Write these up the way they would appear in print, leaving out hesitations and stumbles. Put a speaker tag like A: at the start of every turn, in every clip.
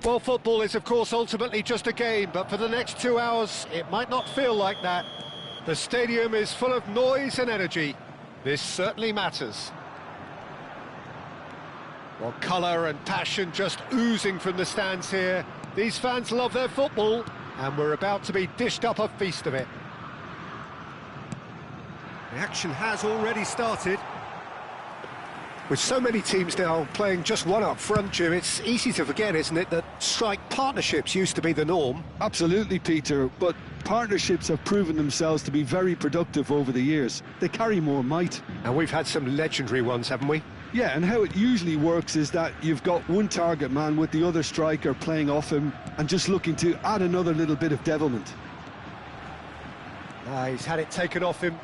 A: Well, football is, of course, ultimately just a game, but for the next 2 hours, it might not feel like that. The stadium is full of noise and energy. This certainly matters. Well, colour and passion just oozing from the stands here. These fans love their football, and we're about to be dished up a feast of it. The action has already started. With so many teams now playing just one up front, Jim, it's easy to forget, isn't it, that strike partnerships used to be the norm?
B: Absolutely, Peter, but partnerships have proven themselves to be very productive over the years. They carry more might.
A: And we've had some legendary ones, haven't we?
B: Yeah, and how it usually works is that you've got one target man with the other striker playing off him and just looking to add another little bit of devilment.
A: He's had it taken off him.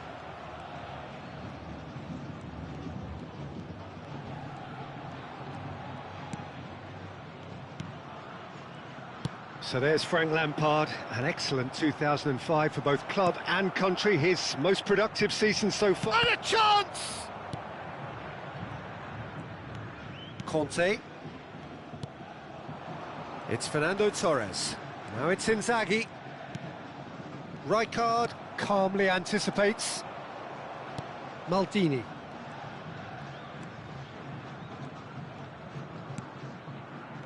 A: So there's Frank Lampard, an excellent 2005 for both club and country, his most productive season so far. And a chance! Conte. It's Fernando Torres. Now it's Inzaghi. Rijkaard calmly anticipates. Maldini.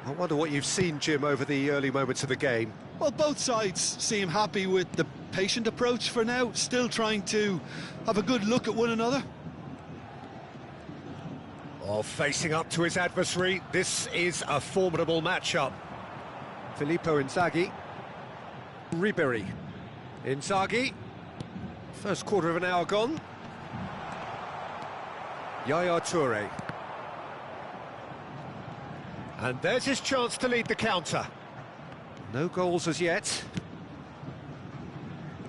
A: I wonder what you've seen, Jim, over the early moments of the game.
B: Well, both sides seem happy with the patient approach for now, still trying to have a good look at one another.
A: Oh, facing up to his adversary, this is a formidable matchup. Filippo Inzaghi. Ribéry. Inzaghi. First quarter of an hour gone. Yaya Touré. And there's his chance to lead the counter. No goals as yet.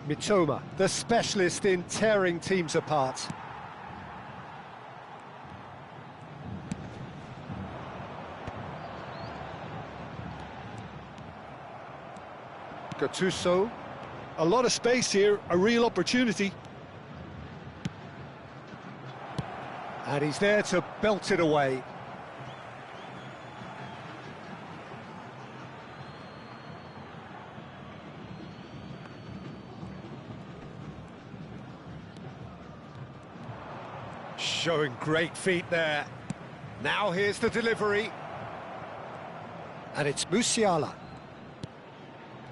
A: Mitoma, the specialist in tearing teams apart. Gattuso.
B: A lot of space here, a real opportunity.
A: And he's there to belt it away. Showing great feet there. Now here's the delivery. And it's Musiala.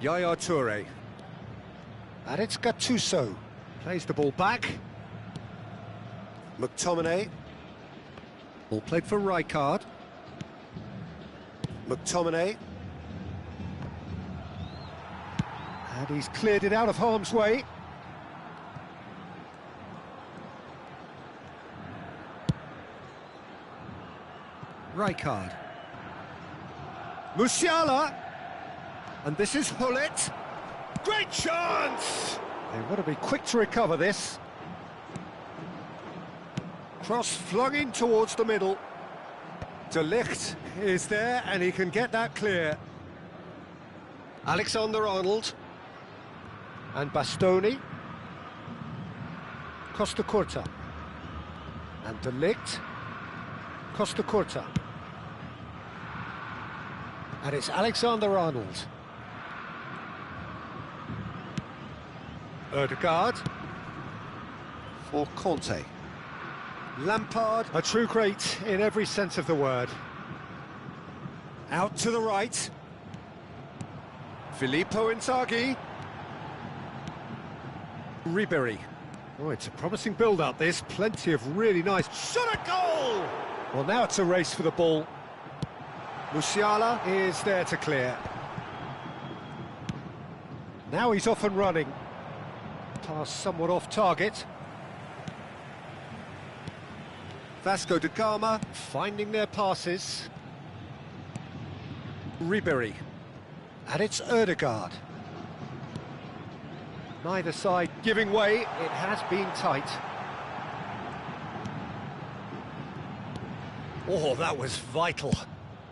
A: Yaya Touré. And it's Gattuso. Plays the ball back. McTominay. Ball played for Rijkaard. McTominay. And he's cleared it out of harm's way. Rijkaard. Musiala. And this is Hullet. Great chance! They want to be quick to recover this. Cross flung in towards the middle. De Ligt is there and he can get that clear. Alexander-Arnold. And Bastoni. Costa Curta. And De Ligt. Costa Curta. And it's Alexander-Arnold. Ødegaard. For Conte. Lampard, a true great in every sense of the word. Out to the right. Filippo Inzaghi. Ribéry. Oh, it's a promising build-up, this. Plenty of really nice... Shot a goal! Well, now it's a race for the ball. Musiala is there to clear. Now he's off and running. Pass somewhat off target. Vasco da Gama finding their passes. Ribéry. And it's Ødegaard. Neither side giving way, it has been tight. Oh, that was vital.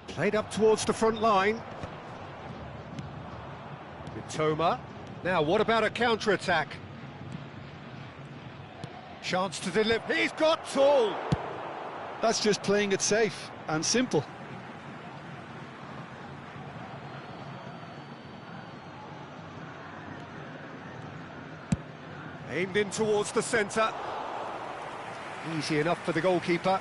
A: Played up towards the front line. Mitoma. Now, what about a counter-attack? Chance to deliver. He's got tall!
B: That's just playing it safe and simple.
A: Aimed in towards the centre. Easy enough for the goalkeeper.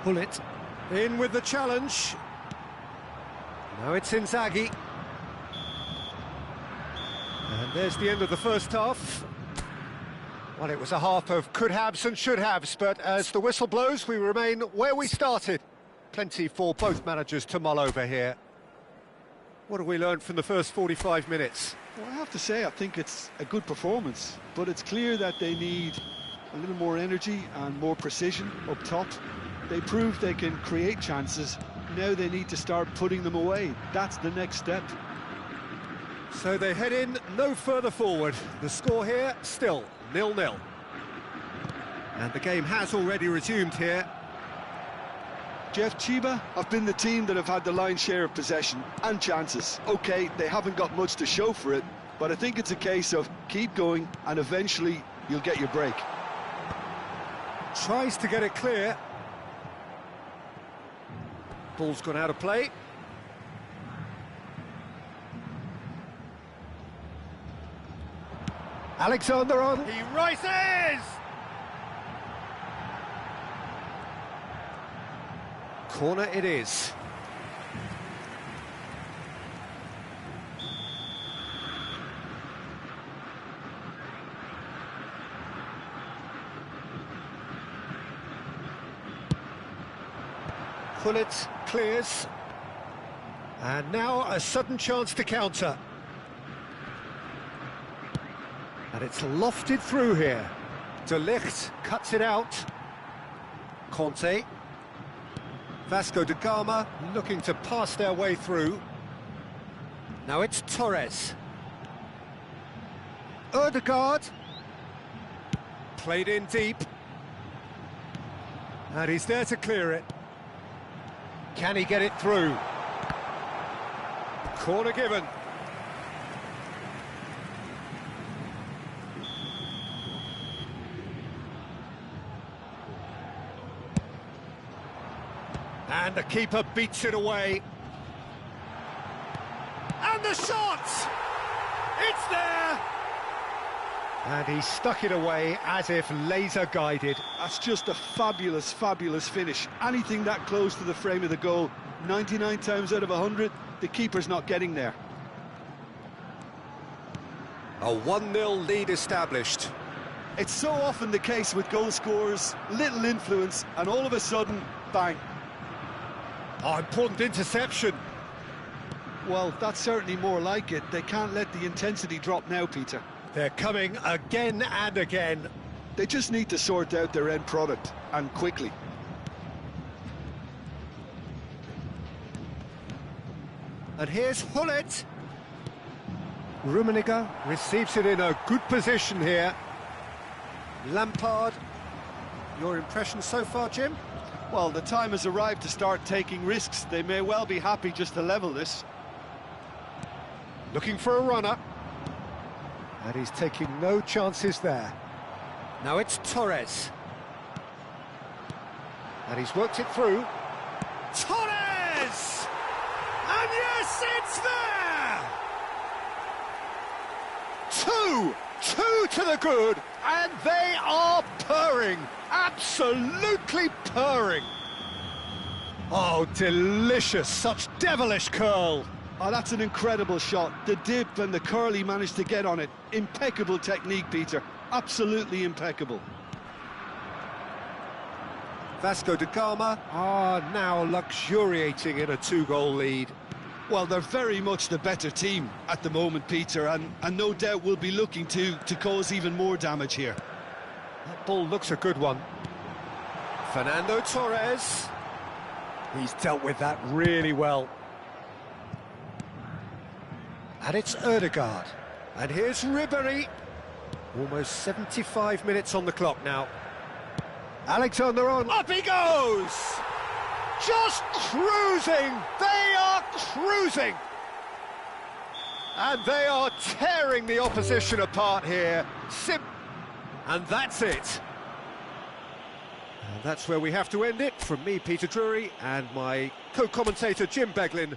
A: Pull it. In with the challenge. Now it's Inzaghi. And there's the end of the first half. Well, it was a half of could-haves and should-haves, but as the whistle blows, we remain where we started. Plenty for both managers to mull over here. What have we learned from the first 45 minutes?
B: Well, I have to say, I think it's a good performance, but it's clear that they need a little more energy and more precision up top. They proved they can create chances. Now they need to start putting them away. That's the next step.
A: So they head in no further forward. The score here, still 0-0. And the game has already resumed here.
B: Jeff, Chiba have been the team that have had the lion's share of possession and chances. OK, they haven't got much to show for it, but I think it's a case of keep going and eventually you'll get your break.
A: Tries to get it clear. Ball's gone out of play. Alexander on. He rises! Corner it is. Pullet clears. And now a sudden chance to counter. And it's lofted through here. De Ligt cuts it out. Conte. Vasco da Gama looking to pass their way through. Now it's Torres. Ødegaard. Played in deep. And he's there to clear it. Can he get it through? Corner given. And the keeper beats it away. And the shot! It's there! And he stuck it away as if laser-guided.
B: That's just a fabulous, fabulous finish. Anything that close to the frame of the goal, 99 times out of 100, the keeper's not getting there.
A: A 1-0 lead established.
B: It's so often the case with goal scorers, little influence, and all of a sudden, bang.
A: Oh, important interception.
B: Well, that's certainly more like it. They can't let the intensity drop now, Peter.
A: They're coming again and again.
B: They just need to sort out their end product, and quickly.
A: And here's Hullet. Rummenigge receives it in a good position here. Lampard, your impression so far, Jim?
B: Well, the time has arrived to start taking risks. They may well be happy just to level this.
A: Looking for a runner. And he's taking no chances there. Now it's Torres. And he's worked it through. Torres! And yes, it's there! Two to the good, and they are purring, absolutely purring. Oh, delicious, such devilish curl.
B: Oh, that's an incredible shot. The dip and the curl he managed to get on it. Impeccable technique, Peter. Absolutely impeccable.
A: Vasco da Gama are now luxuriating in a two-goal lead.
B: Well, they're very much the better team at the moment, Peter, and no doubt will be looking to cause even more damage here.
A: That ball looks a good one. Fernando Torres. He's dealt with that really well. And it's Ødegaard. And here's Ribéry. Almost 75 minutes on the clock now. Alexander on. Up he goes! Just cruising! They are cruising! And they are tearing the opposition apart here. And that's it. And that's where we have to end it. From me, Peter Drury, and my co-commentator, Jim Beglin.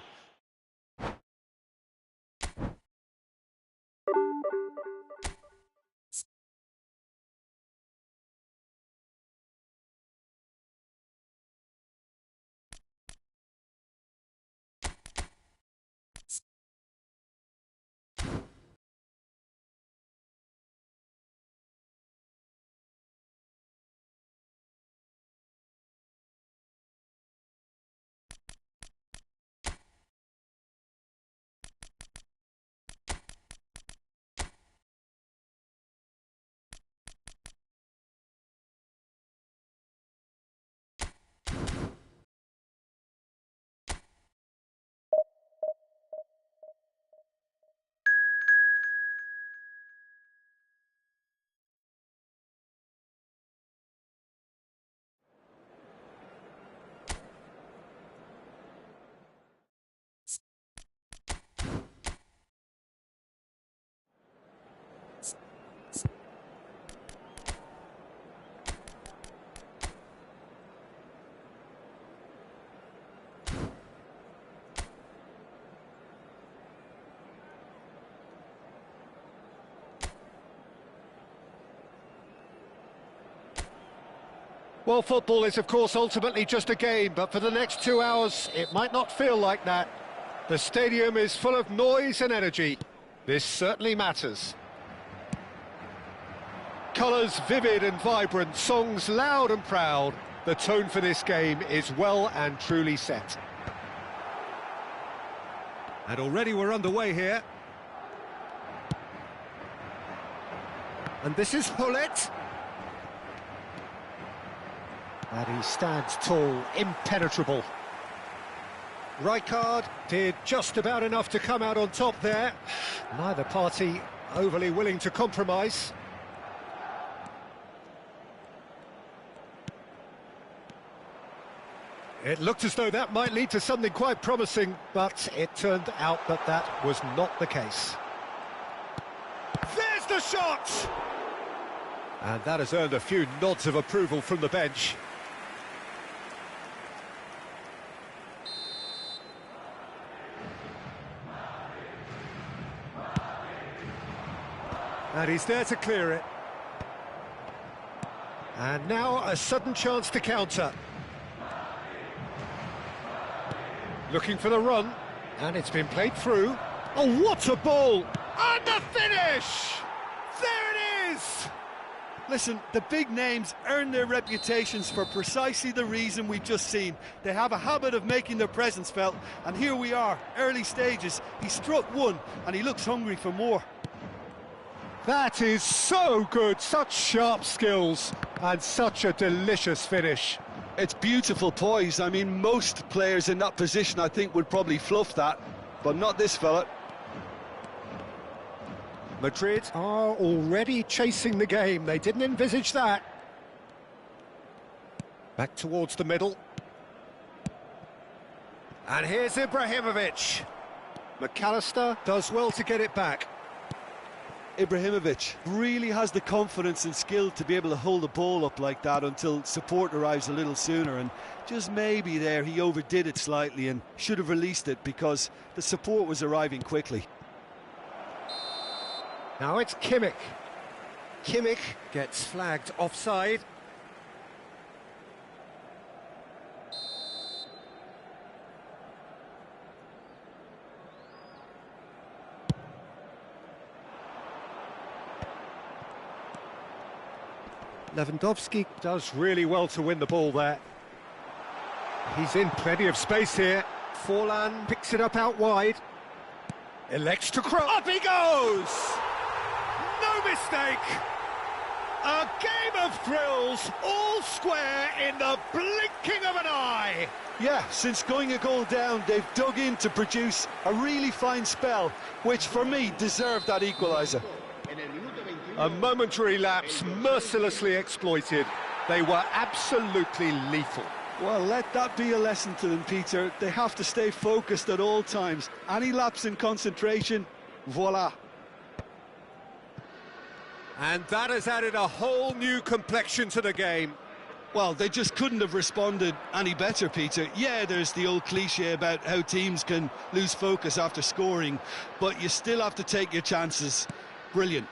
A: Well, football is, of course, ultimately just a game, but for the next 2 hours, it might not feel like that. The stadium is full of noise and energy. This certainly matters. Colours vivid and vibrant, songs loud and proud. The tone for this game is well and truly set. And already we're underway here. And this is Hullet. And he stands tall, impenetrable. Rijkaard did just about enough to come out on top there. Neither party overly willing to compromise. It looked as though that might lead to something quite promising, but it turned out that that was not the case. There's the shot! And that has earned a few nods of approval from the bench. And he's there to clear it. And now a sudden chance to counter. Looking for the run, and it's been played through. Oh, what a ball! And the finish! There it is!
B: Listen, the big names earn their reputations for precisely the reason we've just seen. They have a habit of making their presence felt, and here we are, early stages. He struck one, and he looks hungry for more.
A: That is so good, such sharp skills, and such a delicious finish.
B: It's beautiful poise. I mean, most players in that position, I think, would probably fluff that, but not this fella.
A: Madrid are already chasing the game. They didn't envisage that. Back towards the middle. And here's Ibrahimovic. McAllister does well to get it back.
B: Ibrahimovic really has the confidence and skill to be able to hold the ball up like that until support arrives a little sooner, and just maybe there he overdid it slightly and should have released it because the support was arriving quickly.
A: Now it's Kimmich. Kimmich gets flagged offside. Lewandowski does really well to win the ball there. He's in plenty of space here. Forlan picks it up out wide. Elects to cross. Up he goes! No mistake! A game of thrills, all square in the blinking of an eye.
B: Yeah, since going a goal down, they've dug in to produce a really fine spell, which for me deserved that equaliser.
A: A momentary lapse, mercilessly exploited. They were absolutely lethal.
B: Well, let that be a lesson to them, Peter. They have to stay focused at all times. Any lapse in concentration, voila.
A: And that has added a whole new complexion to the game.
B: Well, they just couldn't have responded any better, Peter. Yeah, there's the old cliche about how teams can lose focus after scoring, but you still have to take your chances. Brilliant.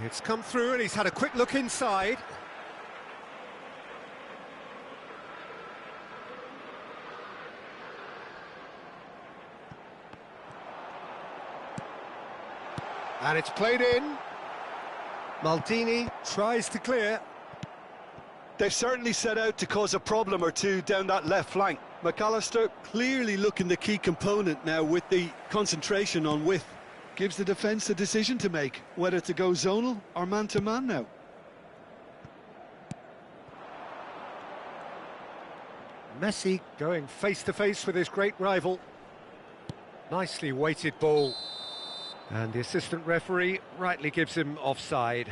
A: It's come through and he's had a quick look inside. And it's played in. Maldini tries to clear.
B: They've certainly set out to cause a problem or two down that left flank. McAllister clearly looking the key component now with the concentration on width. Gives the defence the decision to make, whether to go zonal or man-to-man now.
A: Messi going face-to-face with his great rival. Nicely weighted ball. And the assistant referee rightly gives him offside.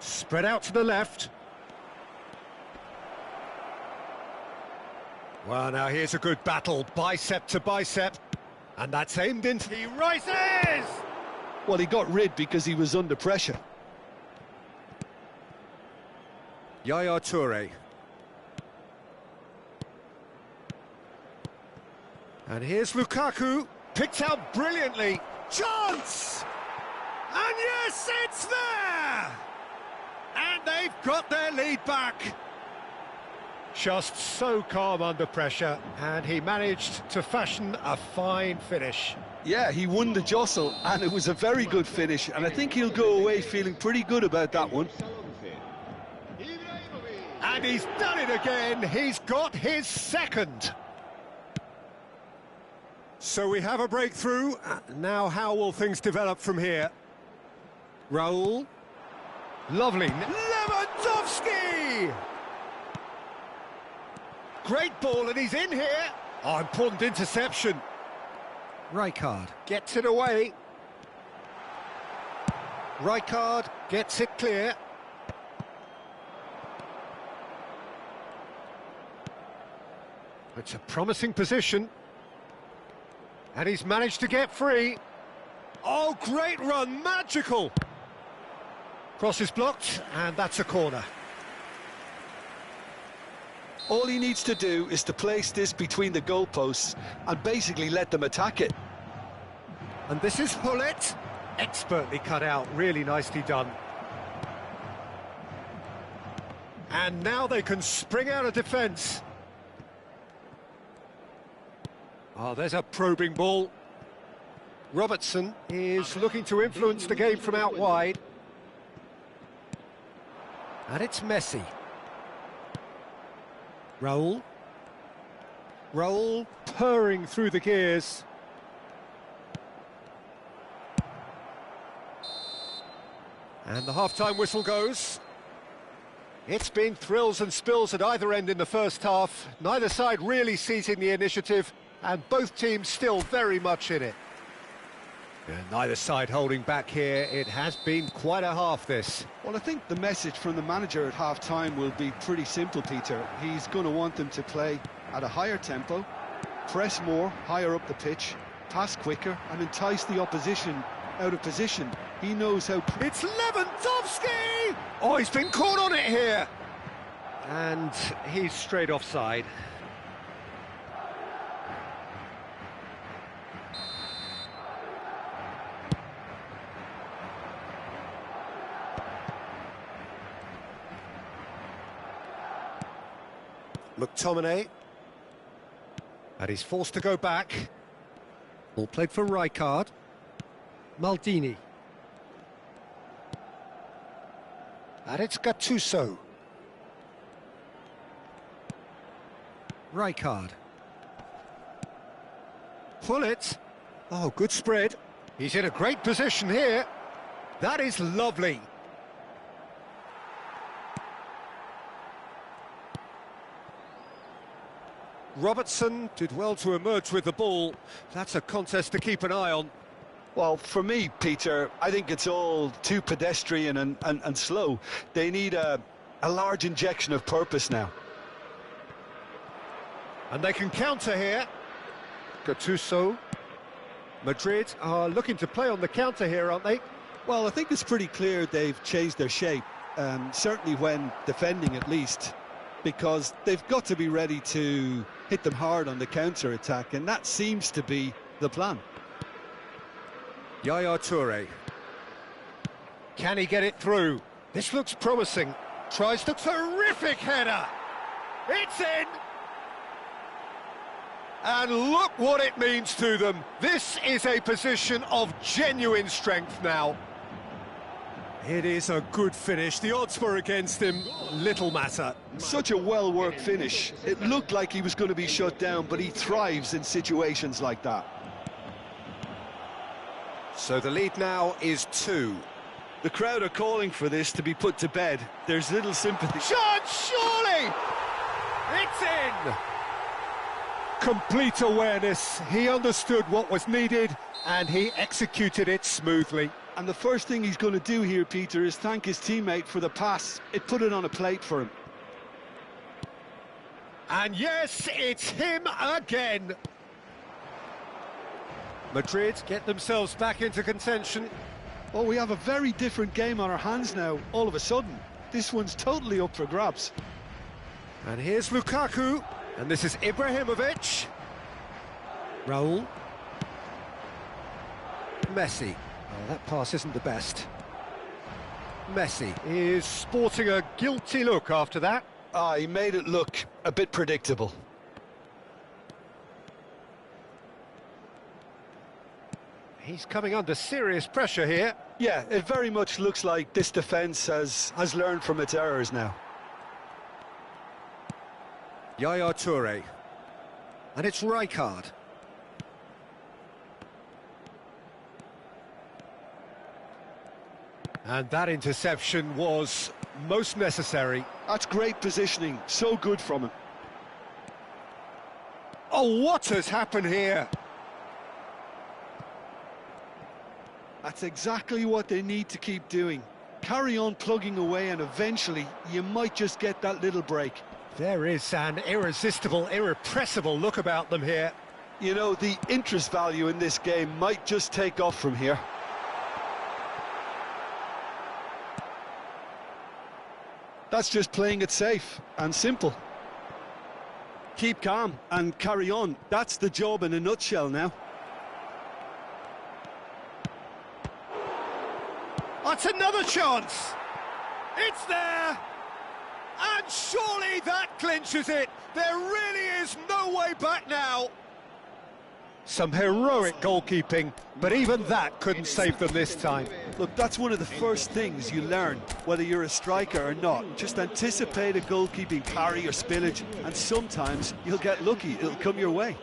A: Spread out to the left. Well, now here's a good battle, bicep to bicep. And that's aimed into... He rises!
B: Well, he got rid because he was under pressure.
A: Yaya Toure. And here's Lukaku, picked out brilliantly. Chance! And yes, it's there! And they've got their lead back. Just so calm under pressure, and he managed to fashion a fine finish.
B: Yeah, he won the jostle, and it was a very good finish, and I think he'll go away feeling pretty good about that one.
A: And he's done it again, he's got his second. So we have a breakthrough. Now how will things develop from here? Raul. Lovely. Lewandowski! Great ball, and he's in here. Oh, important interception. Rijkaard gets it away. Rijkaard gets it clear. It's a promising position. And he's managed to get free. Oh, great run, magical. Cross is blocked, and that's a corner.
B: All he needs to do is to place this between the goalposts and basically let them attack it.
A: And this is Hullet. Expertly cut out, really nicely done. And now they can spring out of defence. Oh, there's a probing ball. Robertson is looking to influence the game from out wide. And it's Messi. Raul. Raul purring through the gears. And the half-time whistle goes. It's been thrills and spills at either end in the first half. Neither side really seizing the initiative, and both teams still very much in it. And neither side holding back here. It has been quite a half, this.
B: Well, I think the message from the manager at half-time will be pretty simple, Peter. He's going to want them to play at a higher tempo, press more, higher up the pitch, pass quicker, and entice the opposition out of position. He knows how...
A: It's Lewandowski! Oh, he's been caught on it here! And he's straight offside. McTominay. And he's forced to go back. Ball played for Rijkaard. Maldini. And it's Gattuso. Rijkaard. Hullet. Oh, good spread. He's in a great position here. That is lovely. Robertson did well to emerge with the ball. That's a contest to keep an eye on.
B: Well, for me, Peter, I think it's all too pedestrian and slow. They need a large injection of purpose now.
A: And they can counter here. Gattuso. Madrid are looking to play on the counter here, aren't they?
B: Well, I think it's pretty clear they've changed their shape, certainly when defending at least, because they've got to be ready to hit them hard on the counter-attack, and that seems to be the plan.
A: Yaya Toure. Can he get it through? This looks promising. Tries the terrific header. It's in! And look what it means to them. This is a position of genuine strength now. It is a good finish. The odds were against him. Little matter.
B: Such a well-worked finish. It looked like he was going to be shut down, but he thrives in situations like that.
A: So the lead now is 2.
B: The crowd are calling for this to be put to bed. There's little sympathy.
A: Shot, surely! It's in! Complete awareness. He understood what was needed, and he executed it smoothly.
B: And the first thing he's going to do here, Peter, is thank his teammate for the pass. It put it on a plate for him.
A: And yes, it's him again. Madrid get themselves back into contention.
B: Oh, we have a very different game on our hands now, all of a sudden. This one's totally up for grabs.
A: And here's Lukaku, and this is Ibrahimovic. Raul. Messi. Oh, that pass isn't the best. Messi is sporting a guilty look after that.
B: He made it look a bit predictable.
A: He's coming under serious pressure here.
B: Yeah, it very much looks like this defence has learned from its errors now.
A: Yaya Toure. And it's Rijkaard. And that interception was most necessary.
B: That's great positioning, so good from him.
A: Oh, what has happened here?
B: That's exactly what they need to keep doing. Carry on plugging away, and eventually you might just get that little break.
A: There is an irresistible, irrepressible look about them here.
B: You know, the interest value in this game might just take off from here. That's just playing it safe and simple. Keep calm and carry on. That's the job in a nutshell now.
A: That's another chance. It's there. And surely that clinches it. There really is no way back now. Some heroic goalkeeping, but even that couldn't save them this time.
B: Look, that's one of the first things you learn, whether you're a striker or not. Just anticipate a goalkeeping parry or spillage, and sometimes you'll get lucky. It'll come your way.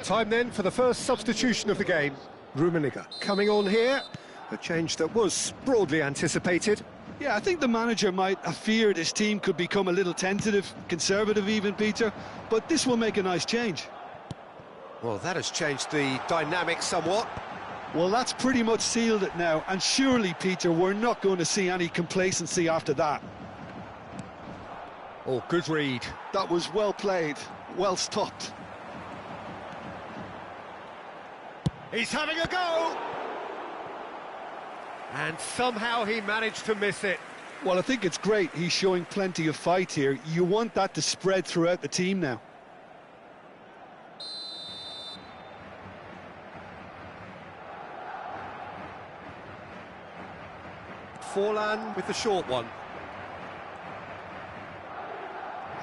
A: Time then for the first substitution of the game. Rummenigge coming on here. A change that was broadly anticipated.
B: Yeah, I think the manager might have feared his team could become a little tentative, conservative even, Peter, but this will make a nice change.
A: Well, that has changed the dynamic somewhat.
B: Well, that's pretty much sealed it now, and surely, Peter, we're not going to see any complacency after that.
A: Oh, good read.
B: That was well played, well stopped.
A: He's having a go! And somehow he managed to miss it.
B: Well, I think it's great. He's showing plenty of fight here. You want that to spread throughout the team now.
A: Forlan with the short one.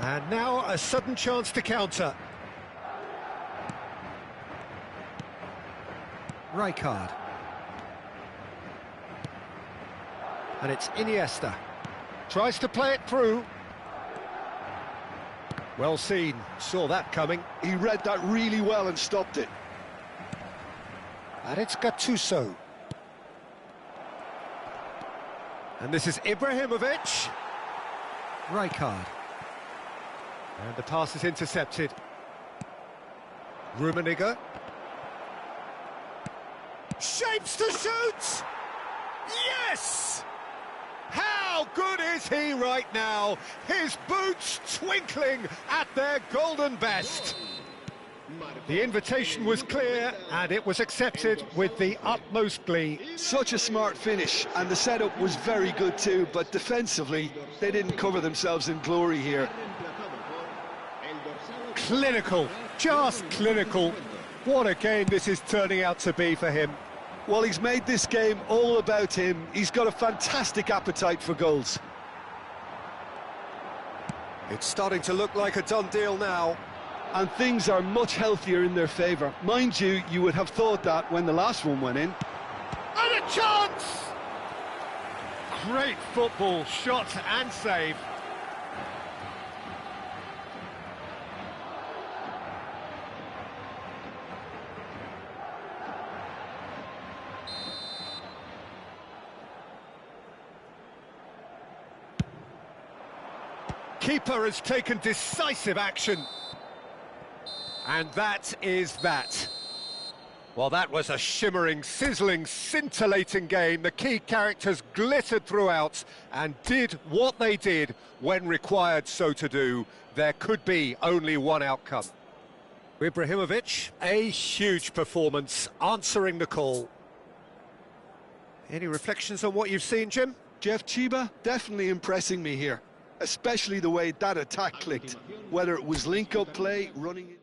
A: And now a sudden chance to counter. Rijkaard. And it's Iniesta. Tries to play it through. Well seen, saw that coming.
B: He read that really well and stopped it.
A: And it's Gattuso. And this is Ibrahimovic. Rijkaard. And the pass is intercepted. Rummenigge. Shapes to shoot! Yes! How How good is he right now? His boots twinkling at their golden best. The invitation was clear, and it was accepted with the utmost glee.
B: Such a smart finish, and the setup was very good too, but defensively, they didn't cover themselves in glory here.
A: Clinical, just clinical. What a game this is turning out to be for him.
B: Well, he's made this game all about him. He's got a fantastic appetite for goals.
A: It's starting to look like a done deal now.
B: And things are much healthier in their favour. Mind you, you would have thought that when the last one went in.
A: And a chance! Great football, shot and save. Keeper has taken decisive action. And that is that. Well, that was a shimmering, sizzling, scintillating game. The key characters glittered throughout and did what they did when required so to do. There could be only one outcome. Ibrahimovic, a huge performance, answering the call. Any reflections on what you've seen, Jim?
B: Jeff Chiba definitely impressing me here, especially the way that attack clicked, whether it was link-up play, running in.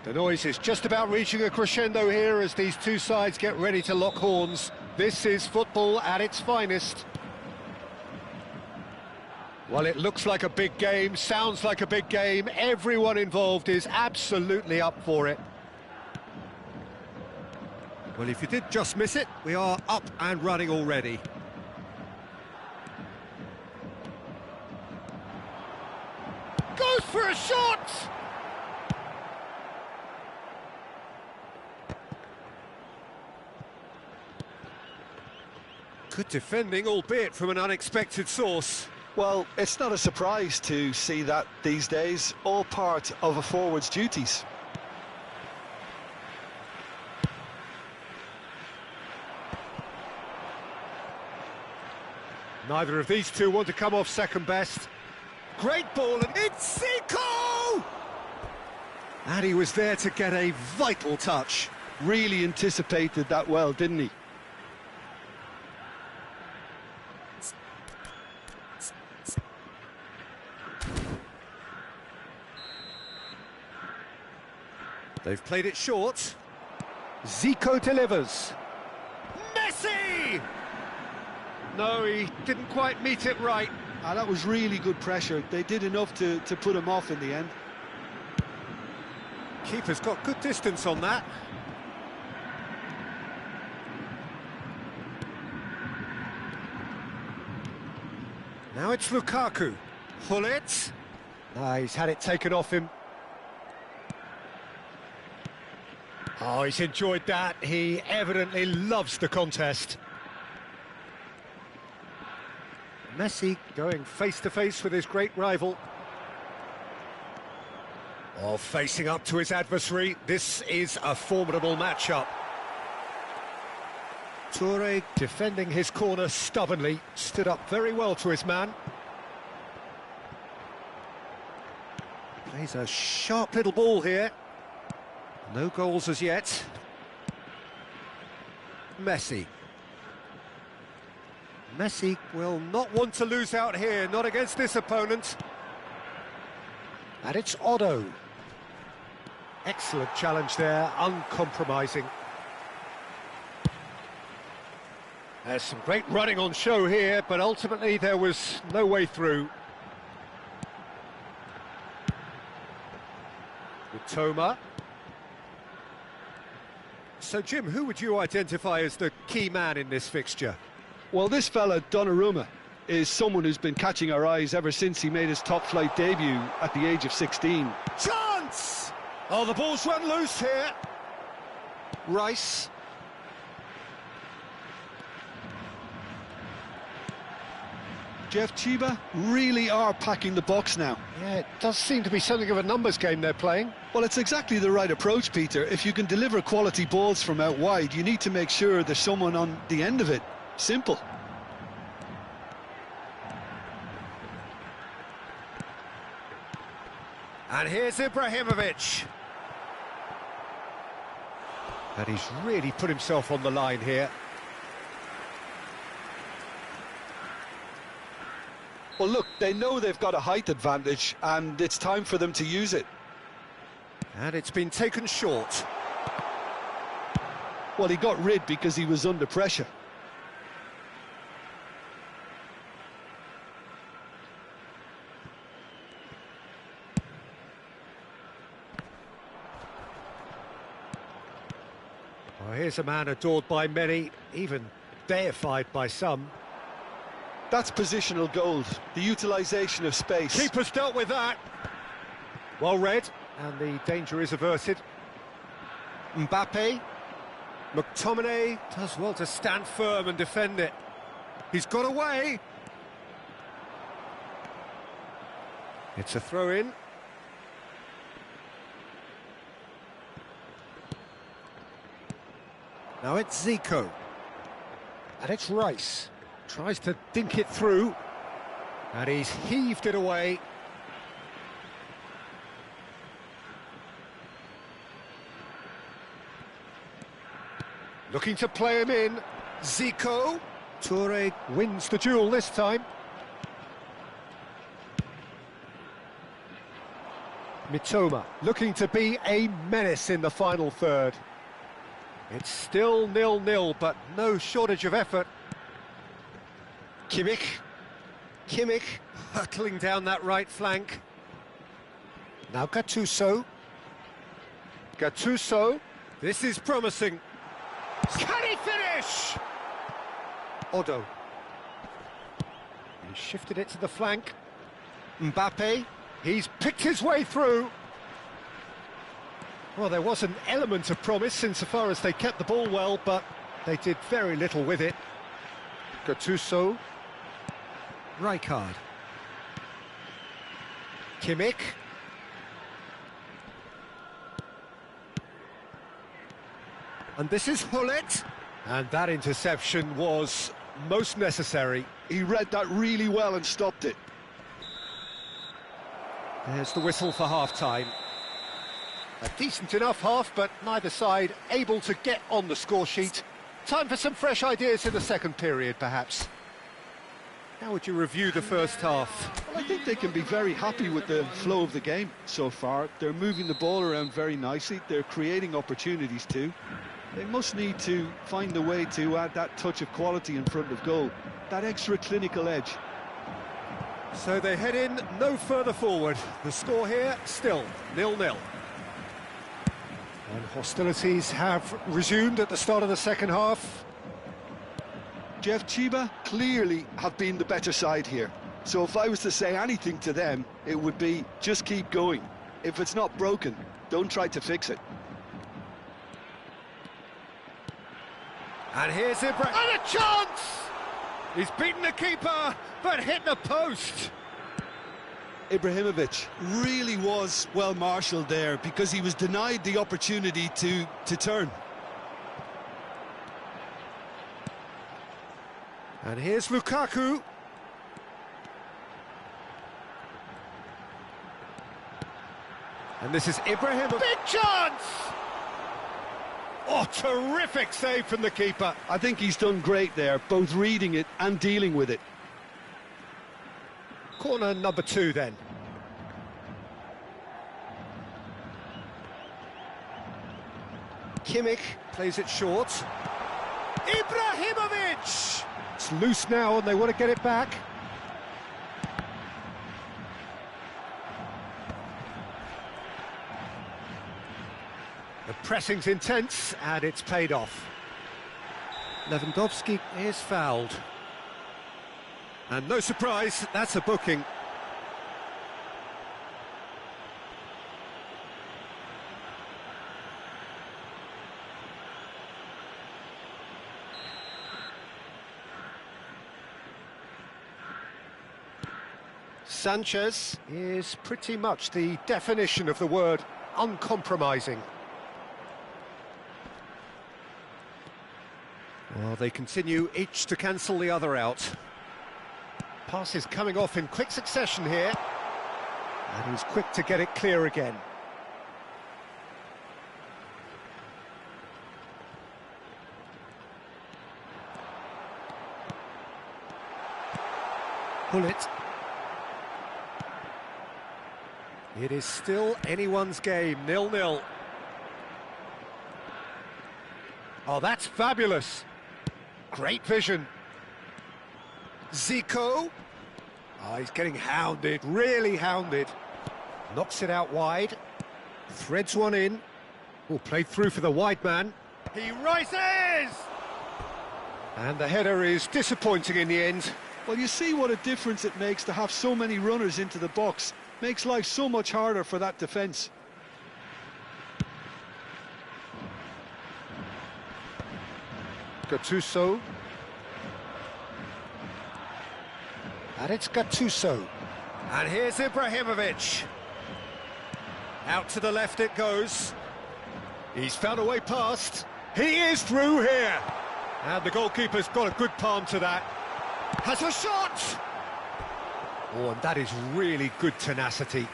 A: The noise is just about reaching a crescendo here as these two sides get ready to lock horns. This is football at its finest. Well, it looks like a big game, sounds like a big game. Everyone involved is absolutely up for it. Well, if you did just miss it, we are up and running already. Goes for a shot! Good defending, albeit from an unexpected source.
B: Well, it's not a surprise to see that these days, all part of a forward's duties.
A: Neither of these two want to come off second best. Great ball, and it's Zico! And he was there to get a vital touch.
B: Really anticipated that well, didn't he?
A: They've played it short. Zico delivers. Messi! No, he didn't quite meet it right.
B: That was really good pressure. They did enough to put him off in the end.
A: Keeper's got good distance on that. Now it's Lukaku. Hullet. He's had it taken off him. Oh, he's enjoyed that. He evidently loves the contest. Messi going face-to-face with his great rival. Oh, facing up to his adversary. This is a formidable matchup. Toure defending his corner stubbornly. Stood up very well to his man. Plays a sharp little ball here. No goals as yet. Messi. Messi will not want to lose out here, not against this opponent. And it's Otto. Excellent challenge there, uncompromising. There's some great running on show here, but ultimately there was no way through. Toma. So, Jim, who would you identify as the key man in this fixture?
B: Well, this fella, Donnarumma, is someone who's been catching our eyes ever since he made his top-flight debut at the age of 16.
A: Chance! Oh, the ball's run loose here. Rice.
B: Jeff Chiba really are packing the box now.
A: Yeah, it does seem to be something of a numbers game they're playing.
B: Well, it's exactly the right approach, Peter. If you can deliver quality balls from out wide, you need to make sure there's someone on the end of it. Simple.
A: And here's Ibrahimovic. And he's really put himself on the line here.
B: Well, look, they know they've got a height advantage, and it's time for them to use it.
A: And it's been taken short.
B: Well, he got rid because he was under pressure.
A: Well, here's a man adored by many, even deified by some.
B: That's positional gold, the utilisation of space.
A: Keeper's dealt with that. Well read, and the danger is averted. Mbappe. McTominay does well to stand firm and defend it. He's got away. It's a throw-in. Now it's Zico. And it's Rice. Tries to dink it through. And he's heaved it away. Looking to play him in. Zico. Toure wins the duel this time. Mitoma looking to be a menace in the final third. It's still 0-0, but no shortage of effort. Kimmich hurtling down that right flank. Now Gattuso. This is promising. Can he finish? Otto. He shifted it to the flank. Mbappe. He's picked his way through. Well, there was an element of promise insofar as they kept the ball well, but they did very little with it. Gattuso. Rijkaard. Kimmich. And this is Hullet. And that interception was most necessary.
B: He read that really well and stopped it.
A: There's the whistle for half-time. A decent enough half, but neither side able to get on the score sheet. Time for some fresh ideas in the second period, perhaps. How would you review the first half?
B: Well, I think they can be very happy with the flow of the game so far. They're moving the ball around very nicely. They're creating opportunities too. They must need to find a way to add that touch of quality in front of goal, that extra clinical edge.
A: So they head in no further forward. The score here still 0-0. And hostilities have resumed at the start of the second half.
B: Jeff Chiba clearly have been the better side here. So if I was to say anything to them, it would be just keep going. If it's not broken, don't try to fix it.
A: And here's Ibra, and a chance! He's beaten the keeper, but hit the post.
B: Ibrahimovic really was well marshalled there because he was denied the opportunity to turn.
A: And here's Lukaku. And this is Ibrahimovic. Big chance! Oh, terrific save from the keeper.
B: I think he's done great there, both reading it and dealing with it.
A: Corner number 2 then. Kimmich plays it short. Ibrahimovic! It's loose now and they want to get it back. The pressing's intense and it's paid off. Lewandowski is fouled. And no surprise, that's a booking. Sanchez is pretty much the definition of the word uncompromising. Well, they continue each to cancel the other out. Passes coming off in quick succession here. And he's quick to get it clear again. Pull it. It is still anyone's game, 0-0. Oh, that's fabulous. Great vision. Zico. Oh, he's getting hounded, really hounded. Knocks it out wide. Threads one in. Oh, played through for the wide man. He rises! And the header is disappointing in the end.
B: Well, you see what a difference it makes to have so many runners into the box. Makes life so much harder for that defence.
A: Gattuso. And it's Gattuso. And here's Ibrahimovic. Out to the left it goes. He's found a way past. He is through here. And the goalkeeper's got a good palm to that. Has a shot! Oh, and that is really good tenacity.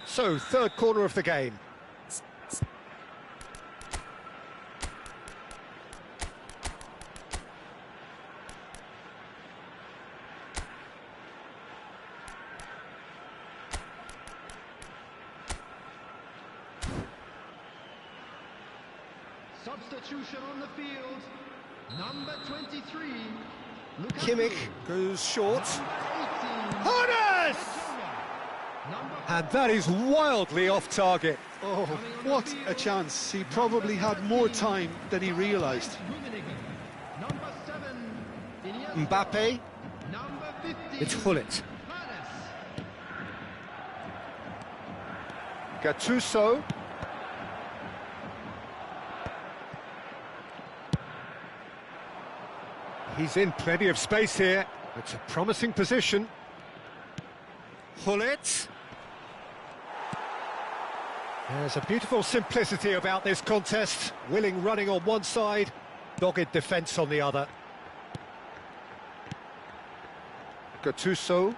A: So, third corner of the game.
C: Substitution on the field, number 23.
A: Kimmich goes short. Horace! And that is wildly off target.
B: Oh, what a chance. He probably had more time than he realised.
A: Mbappe. It's Hullet. Gattuso. He's in plenty of space here. It's a promising position. Hullet. There's a beautiful simplicity about this contest. Willing running on one side, dogged defence on the other. Gattuso.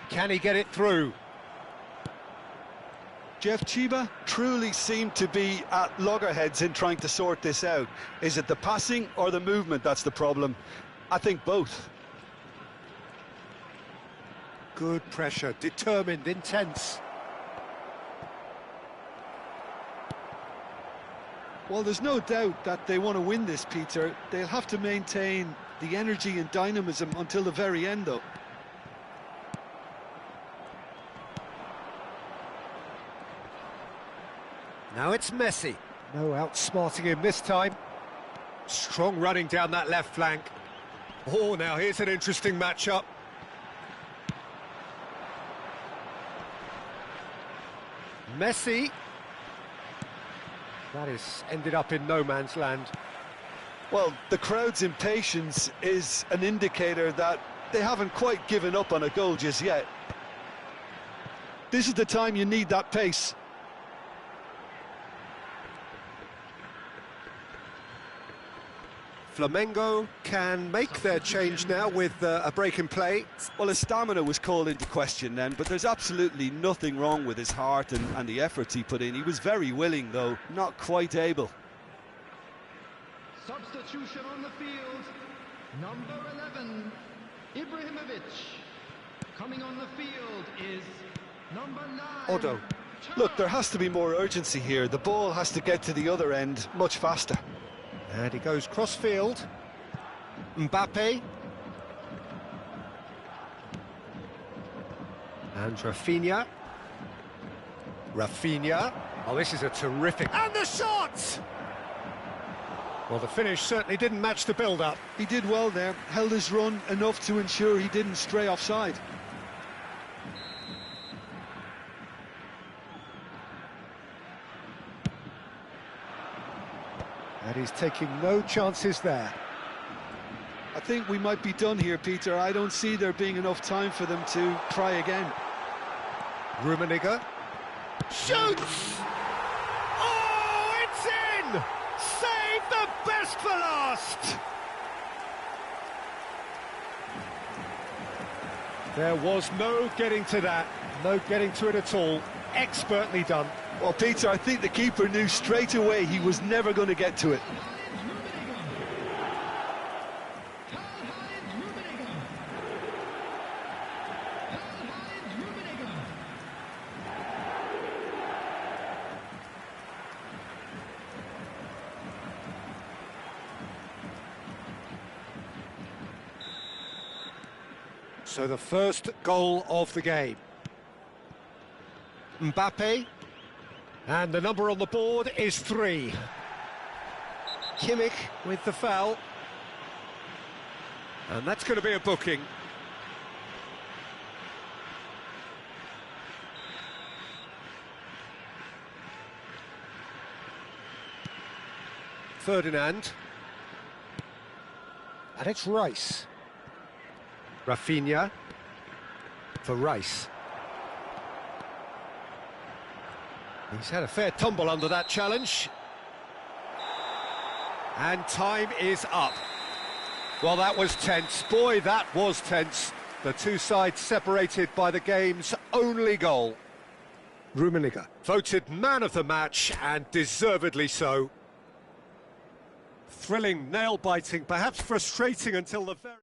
A: Can he get it through?
B: Jeff Chiba truly seemed to be at loggerheads in trying to sort this out. Is it the passing or the movement that's the problem? I think both.
A: Good pressure, determined, intense.
B: Well, there's no doubt that they want to win this, Peter. They'll have to maintain the energy and dynamism until the very end, though.
A: Now it's Messi. No outsmarting him this time. Strong running down that left flank. Oh, now here's an interesting matchup. Messi. That has ended up in no man's land.
B: Well, the crowd's impatience is an indicator that they haven't quite given up on a goal just yet. This is the time you need that pace.
A: Flamengo can make their change now with a break in play.
B: Well, his stamina was called into question then, but there's absolutely nothing wrong with his heart and the efforts he put in. He was very willing, though, not quite able.
C: Substitution on the field. Number 11, Ibrahimovic. Coming on the field is number 9.
A: Odo.
B: Look, there has to be more urgency here. The ball has to get to the other end much faster.
A: And he goes cross-field. Mbappe. And Rafinha. Rafinha. Oh, this is a terrific... And the shot! Well, the finish certainly didn't match the build-up.
B: He did well there, held his run enough to ensure he didn't stray offside.
A: And he's taking no chances there.
B: I think we might be done here, Peter. I don't see there being enough time for them to try again.
A: Rummenigge shoots! Oh, it's in! Save the best for last! There was no getting to that, no getting to it at all. Expertly done.
B: Well, Peter, I think the keeper knew straight away he was never going to get to it.
A: So the first goal of the game. Mbappe, and the number on the board is 3. Kimmich with the foul, and that's going to be a booking. Ferdinand, and it's Rice. Rafinha for Rice. He's had a fair tumble under that challenge. And time is up. Well, that was tense. Boy, that was tense. The two sides separated by the game's only goal. Rummenigge voted man of the match, and deservedly so. Thrilling, nail-biting, perhaps frustrating until the very...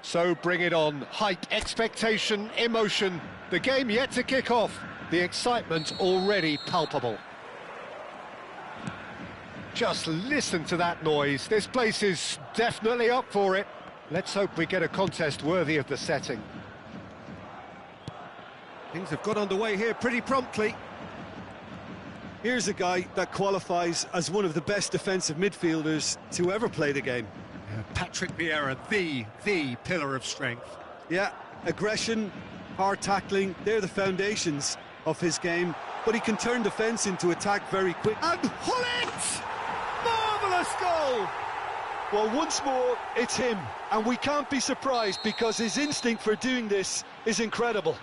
A: So bring it on. Hype, expectation, emotion. The game yet to kick off. The excitement already palpable. Just listen to that noise. This place is definitely up for it. Let's hope we get a contest worthy of the setting. Things have got underway here pretty promptly.
B: Here's a guy that qualifies as one of the best defensive midfielders to ever play the game.
A: Patrick Vieira, the pillar of strength.
B: Yeah, aggression, hard tackling, they're the foundations of his game, but he can turn defence into attack very quick.
A: And Hullet! Marvellous goal!
B: Well, once more, it's him, and we can't be surprised because his instinct for doing this is incredible.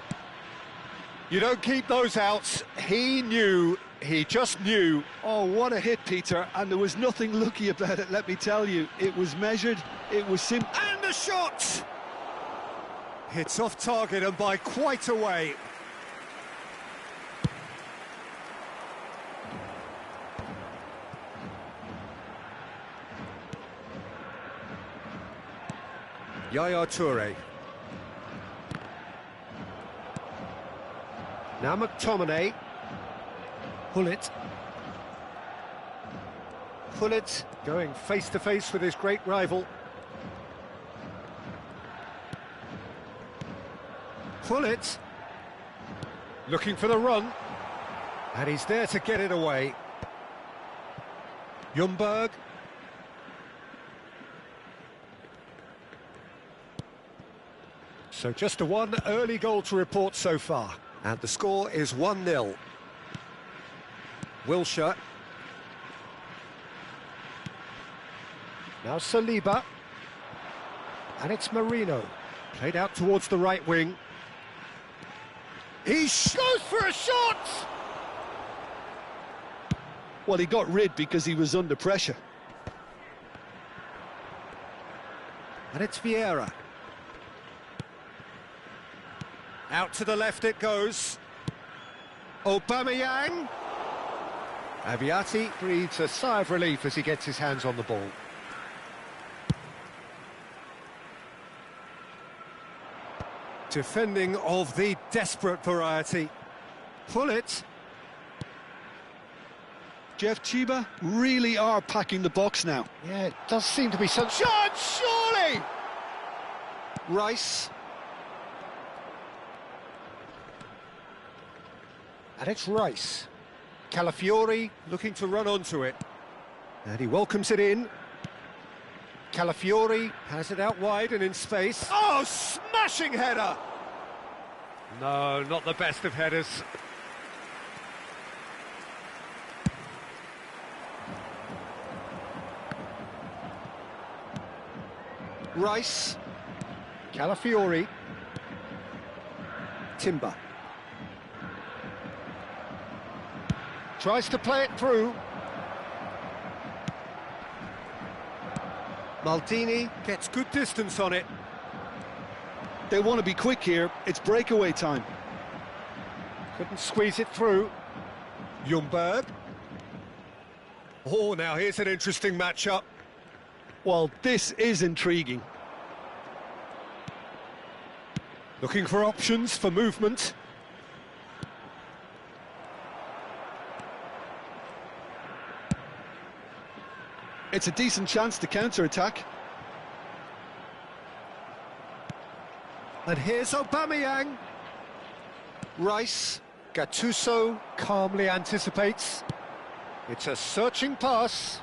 A: You don't keep those outs. He knew, he just knew.
B: Oh, what a hit, Peter, and there was nothing lucky about it, let me tell you. It was measured, it was simple.
A: And the shot! Hits off target and by quite a way. Yaya Toure. Now McTominay. Hullet. Hullet going face-to-face with his great rival. Hullet looking for the run, and he's there to get it away. Ljungberg. So just one early goal to report so far, and the score is 1-0. Wilshere. Now Saliba. And it's Marino. Played out towards the right wing. He goes for a shot!
B: Well, he got rid because he was under pressure.
A: And it's Vieira. Out to the left it goes. Aubameyang. Aviati breathes a sigh of relief as he gets his hands on the ball. Defending of the desperate variety. Pull it.
B: Jeff Chiba really are packing the box now.
A: Yeah, it does seem to be some chance, surely! Rice. And it's Rice. Calafiori looking to run onto it. And he welcomes it in. Calafiori has it out wide and in space. Oh, smashing header! No, not the best of headers. Rice. Calafiori. Timber. Tries to play it through. Maldini gets good distance on it.
B: They want to be quick here. It's breakaway time.
A: Couldn't squeeze it through. Ljungberg. Oh, now here's an interesting matchup.
B: Well, this is intriguing.
A: Looking for options for movement.
B: It's a decent chance to counter-attack.
A: And here's Aubameyang. Rice. Gattuso calmly anticipates. It's a searching pass.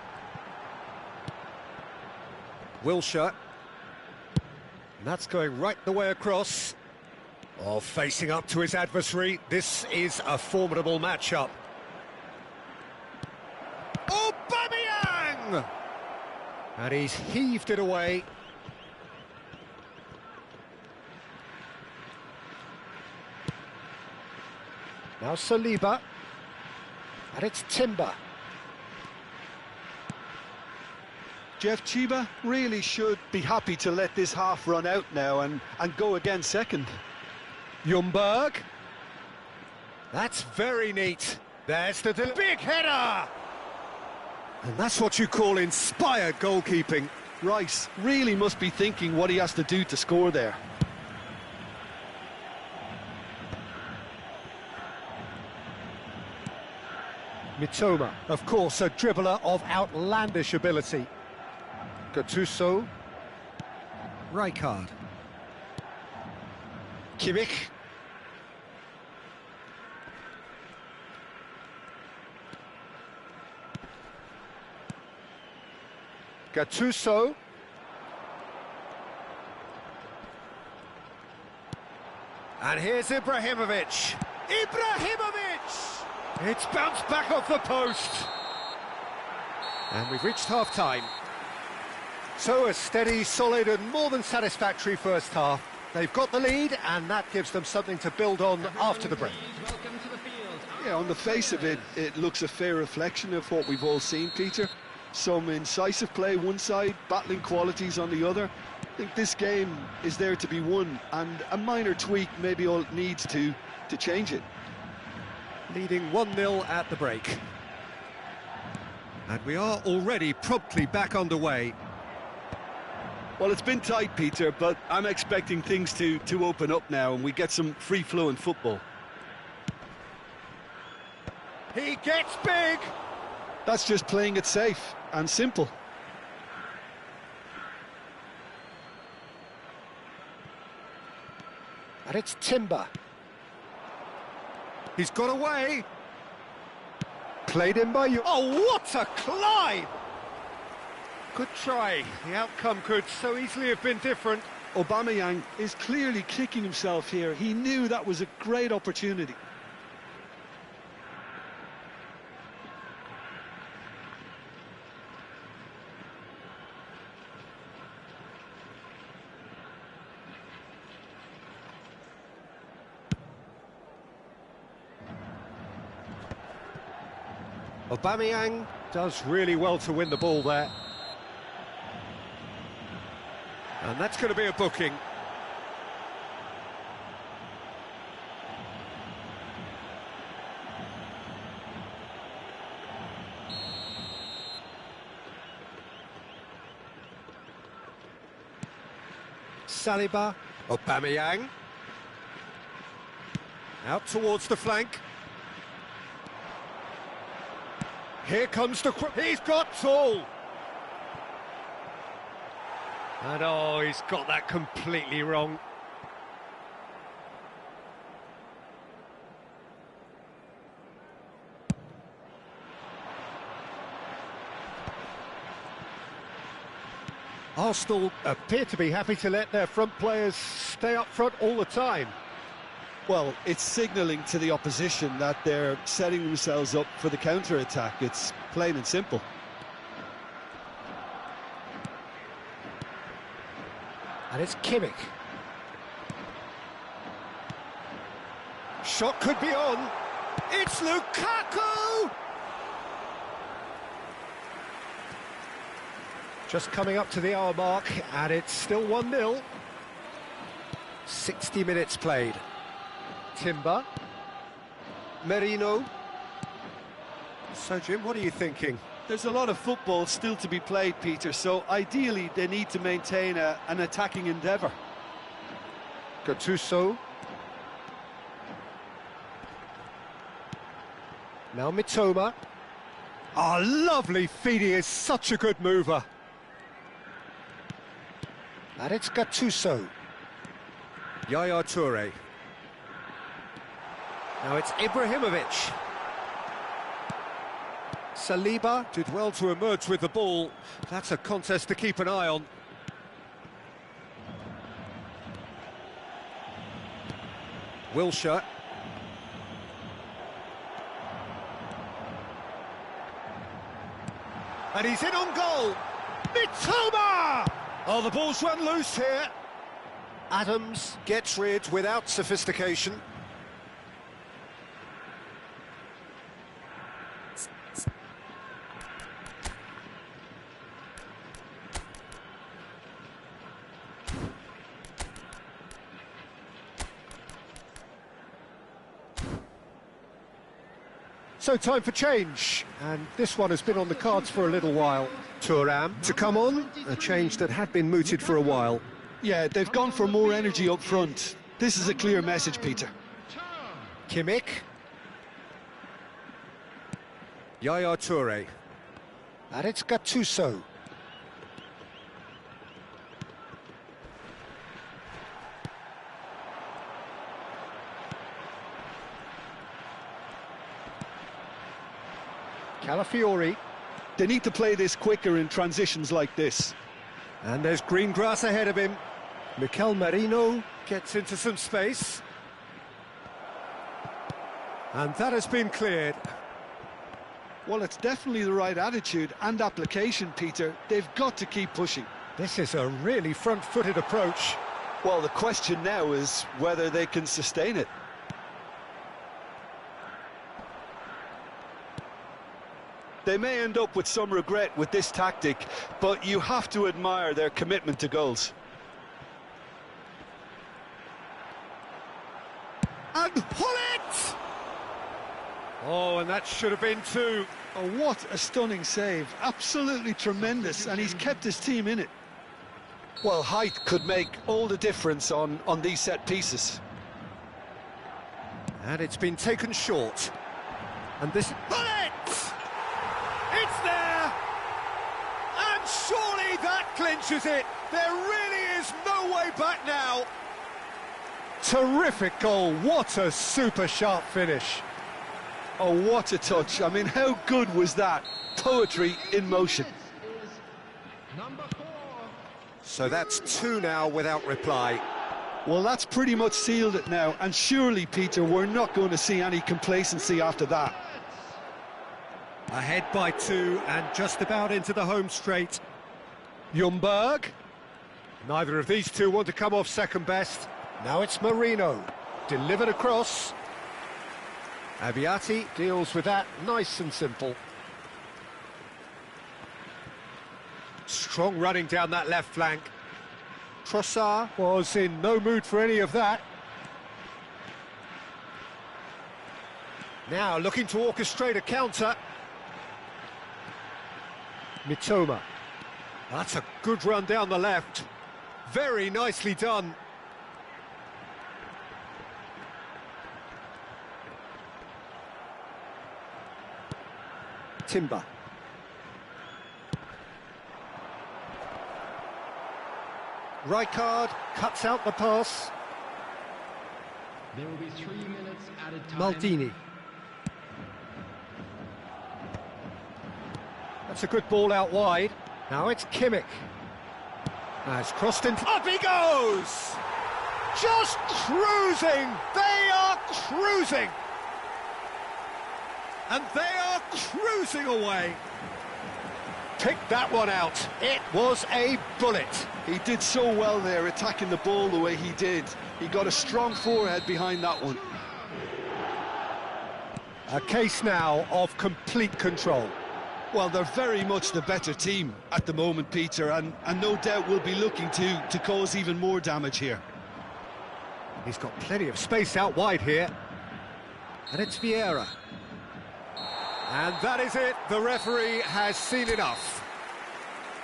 A: Wilshere. And that's going right the way across. Oh, facing up to his adversary. This is a formidable matchup. Aubameyang! And he's heaved it away. Now Saliba. And it's Timber.
B: Jeff Chiba really should be happy to let this half run out now and go again second.
A: Ljungberg. That's very neat. There's the big header! And that's what you call inspired goalkeeping.
B: Rice really must be thinking what he has to do to score there.
A: Mitoma, of course, a dribbler of outlandish ability. Gattuso. Rijkaard. Kimmich. Gattuso. And here's Ibrahimovic. Ibrahimovic! It's bounced back off the post. And we've reached half-time. So a steady, solid and more than satisfactory first half. They've got the lead and that gives them something to build on after the break.
B: Yeah, on the face of it, it looks a fair reflection of what we've all seen, Peter. Some incisive play one side, battling qualities on the other. I think this game is there to be won, and a minor tweak maybe all it needs to change it.
A: Leading 1-0 at the break. And we are already promptly back underway.
B: Well, it's been tight, Peter, but I'm expecting things to open up now and we get some free-flowing football.
A: He gets big!
B: That's just playing it safe and simple.
A: And it's Timber. He's got away. Played in by you. Oh, what a climb! Good try. The outcome could so easily have been different.
B: Aubameyang is clearly kicking himself here. He knew that was a great opportunity.
A: Aubameyang does really well to win the ball there. And that's going to be a booking. Saliba, Aubameyang. Out towards the flank. Here comes the... He's got tall! And oh, he's got that completely wrong. Arsenal appear to be happy to let their front players stay up front all the time.
B: Well, it's signalling to the opposition that they're setting themselves up for the counter-attack. It's plain and simple.
A: And it's Kimmich. Shot could be on. It's Lukaku! Just coming up to the hour mark, and it's still 1-0. 60 minutes played. Timber. Merino. So, Jim, what are you thinking?
B: There's a lot of football still to be played, Peter, so ideally they need to maintain an attacking endeavour.
A: Gattuso. Now Mitoma. Oh, lovely feed, he is such a good mover. And it's Gattuso. Yaya Toure. Now it's Ibrahimovic. Saliba did well to emerge with the ball. That's a contest to keep an eye on. Wilshere. And he's in on goal. Mitoma! Oh, the ball's run loose here. Adams gets rid without sophistication. So time for change, and this one has been on the cards for a little while. Thuram to come on, a change that had been mooted for a while.
B: Yeah, they've gone for more energy up front. This is a clear message, Peter.
A: Kimmich. Yaya Toure. And it's Gattuso. Calafiori.
B: They need to play this quicker in transitions like this.
A: And there's green grass ahead of him. Mikel Merino gets into some space. And that has been cleared.
B: Well, it's definitely the right attitude and application, Peter. They've got to keep pushing.
A: This is a really front-footed approach.
B: Well, the question now is whether they can sustain it. They may end up with some regret with this tactic, but you have to admire their commitment to goals.
A: And Hullet! Oh, and that should have been two.
B: Oh, what a stunning save. Absolutely tremendous, and he's kept his team in it. Well, height could make all the difference on these set pieces.
A: And it's been taken short. And this... Bullet! It's there! And surely that clinches it! There really is no way back now! Terrific goal, what a super sharp finish.
B: Oh, what a touch. I mean, how good was that? Poetry in motion.
C: Number 4.
A: So that's 2 now without reply.
B: Well, that's pretty much sealed it now, and surely, Peter, we're not going to see any complacency after that.
A: Ahead by 2 and just about into the home straight. Ljungberg. Neither of these two want to come off second best. Now it's Marino. Delivered across. Abiati deals with that nice and simple. Strong running down that left flank. Trossard was in no mood for any of that. Now looking to orchestrate a counter. Mitoma. That's a good run down the left. Very nicely done. Timber. Rijkaard cuts out the pass.
C: There will be 3 minutes added time.
A: Maldini. That's a good ball out wide. Now it's Kimmich. Has crossed into... Up he goes! Just cruising! They are cruising! And they are cruising away. Pick that one out. It was a bullet.
B: He did so well there, attacking the ball the way he did. He got a strong forehead behind that one.
A: A case now of complete control.
B: Well, they're very much the better team at the moment, Peter, and no doubt will be looking to cause even more damage here.
A: He's got plenty of space out wide here. And it's Vieira. And that is it. The referee has seen enough.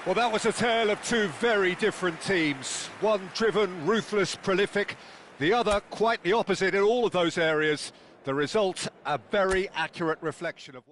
A: Well, that was a tale of two very different teams. One driven, ruthless, prolific. The other quite the opposite in all of those areas. The result, a very accurate reflection of...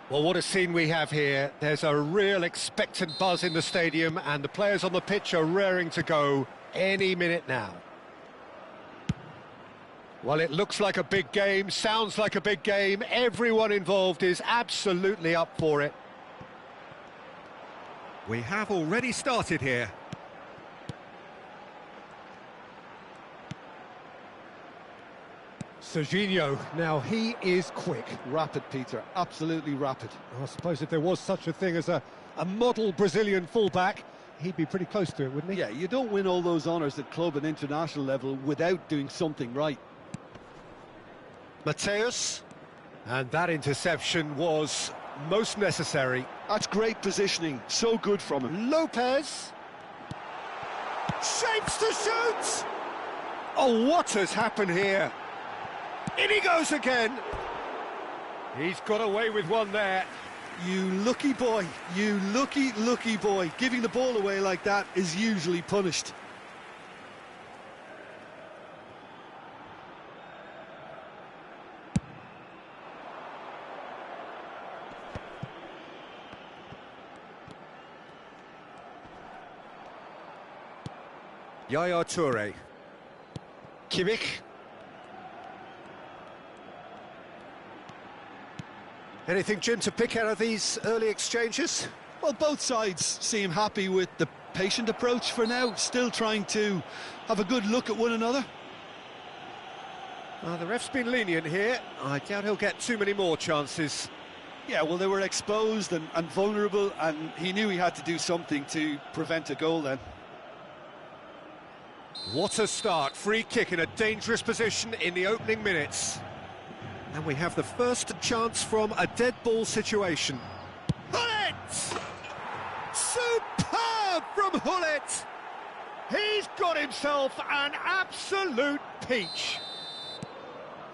A: Well, what a scene we have here. There's a real expectant buzz in the stadium and the players on the pitch are raring to go any minute now. Well, it looks like a big game, sounds like a big game. Everyone involved is absolutely up for it. We have already started here. Serginho, now he is quick.
B: Rapid, Peter, absolutely rapid.
A: I suppose if there was such a thing as a model Brazilian fullback, he'd be pretty close to it, wouldn't he?
B: Yeah, you don't win all those honours at club and international level without doing something right.
A: Mateus, and that interception was most necessary.
B: That's great positioning, so good from him.
A: Lopez, shapes to shoot! Oh, what has happened here? In he goes again. He's got away with one there.
B: You lucky boy, you lucky boy. Giving the ball away like that is usually punished.
A: Yaya Toure. Kimmich. Anything, Jim, to pick out of these early exchanges?
B: Well, both sides seem happy with the patient approach for now, still trying to have a good look at one another.
A: The ref's been lenient here. I doubt he'll get too many more chances.
B: Yeah, well, they were exposed and vulnerable, and he knew he had to do something to prevent a goal then.
A: What a start. Free kick in a dangerous position in the opening minutes. And we have the first chance from a dead ball situation. Hullet! Superb from Hullet! He's got himself an absolute peach.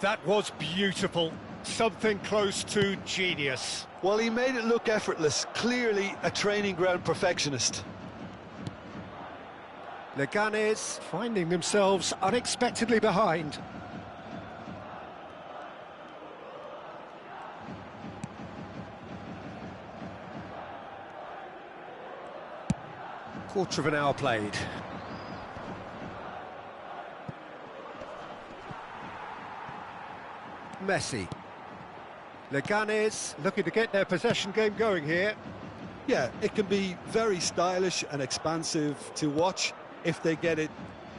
A: That was beautiful. Something close to genius.
B: Well, he made it look effortless. Clearly a training ground perfectionist.
A: Leganes finding themselves unexpectedly behind. Quarter of an hour played. Messi. Leganes looking to get their possession game going here.
B: Yeah, it can be very stylish and expansive to watch if they get it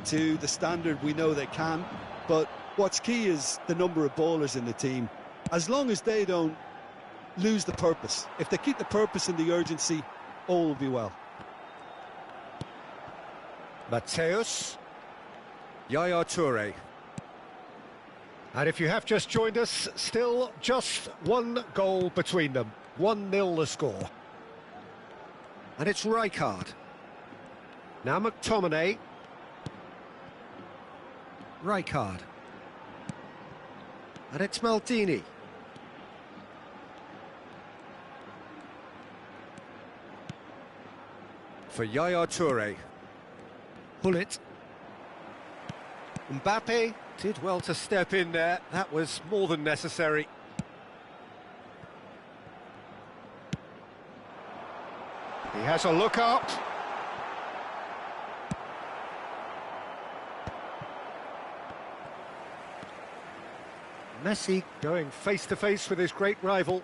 B: to the standard we know they can. But what's key is the number of ballers in the team. As long as they don't lose the purpose, if they keep the purpose and the urgency, all will be well.
A: Mateus. Yaya Toure. And if you have just joined us, still just one goal between them. 1-0 the score. And it's Rijkaard. Now McTominay. Rijkaard. And it's Maldini. For Yaya Toure. Bullet. Mbappe did well to step in there. That was more than necessary. He has a look up. Messi going face to face with his great rival.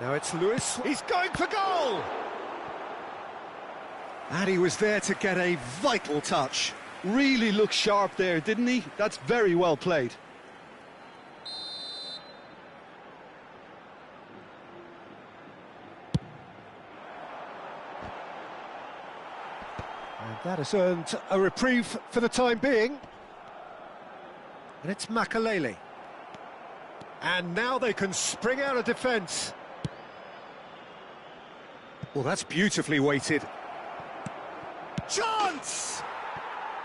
A: Now it's Lewis. He's going for goal! And he was there to get a vital touch.
B: Really looked sharp there, didn't he? That's very well played.
A: And that has earned a reprieve for the time being. And it's Makalele. And now they can spring out of defence. Well, that's beautifully weighted. Chance!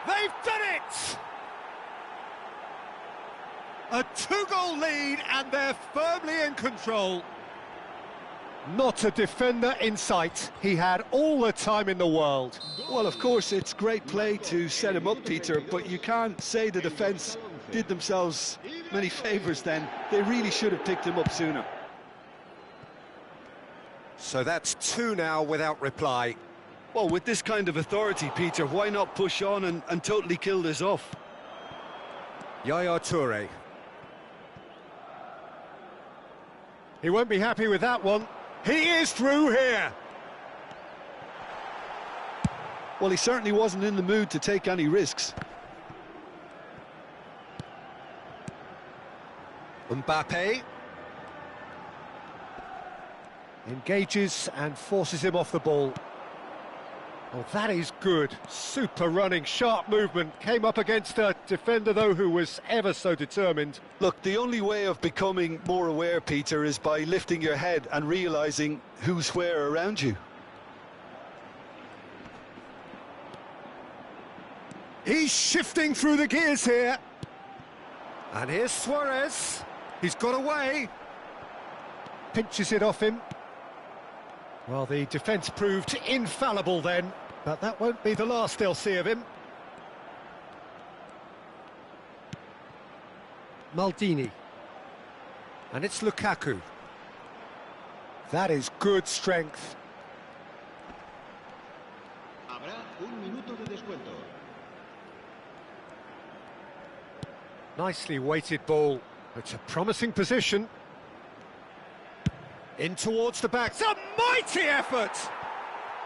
A: They've done it! A 2-goal lead and they're firmly in control. Not a defender in sight. He had all the time in the world.
B: Well, of course, it's great play to set him up, Peter, but you can't say the defence did themselves many favours then. They really should have picked him up sooner.
A: So that's 2 now without reply.
B: Well, with this kind of authority, Peter, why not push on and totally kill this off?
A: Yaya Toure. He won't be happy with that one. He is through here.
B: Well, he certainly wasn't in the mood to take any risks.
A: Mbappe. Engages and forces him off the ball. Oh, that is good. Super running, sharp movement. Came up against a defender, though, who was ever so determined.
B: Look, the only way of becoming more aware, Peter, is by lifting your head and realising who's where around you.
A: He's shifting through the gears here. And here's Suarez. He's got away. Pinches it off him. Well, the defence proved infallible then, but that won't be the last they'll see of him. Maldini. And it's Lukaku. That is good Nicely weighted ball. It's a promising position. In towards the back. It's a mighty effort!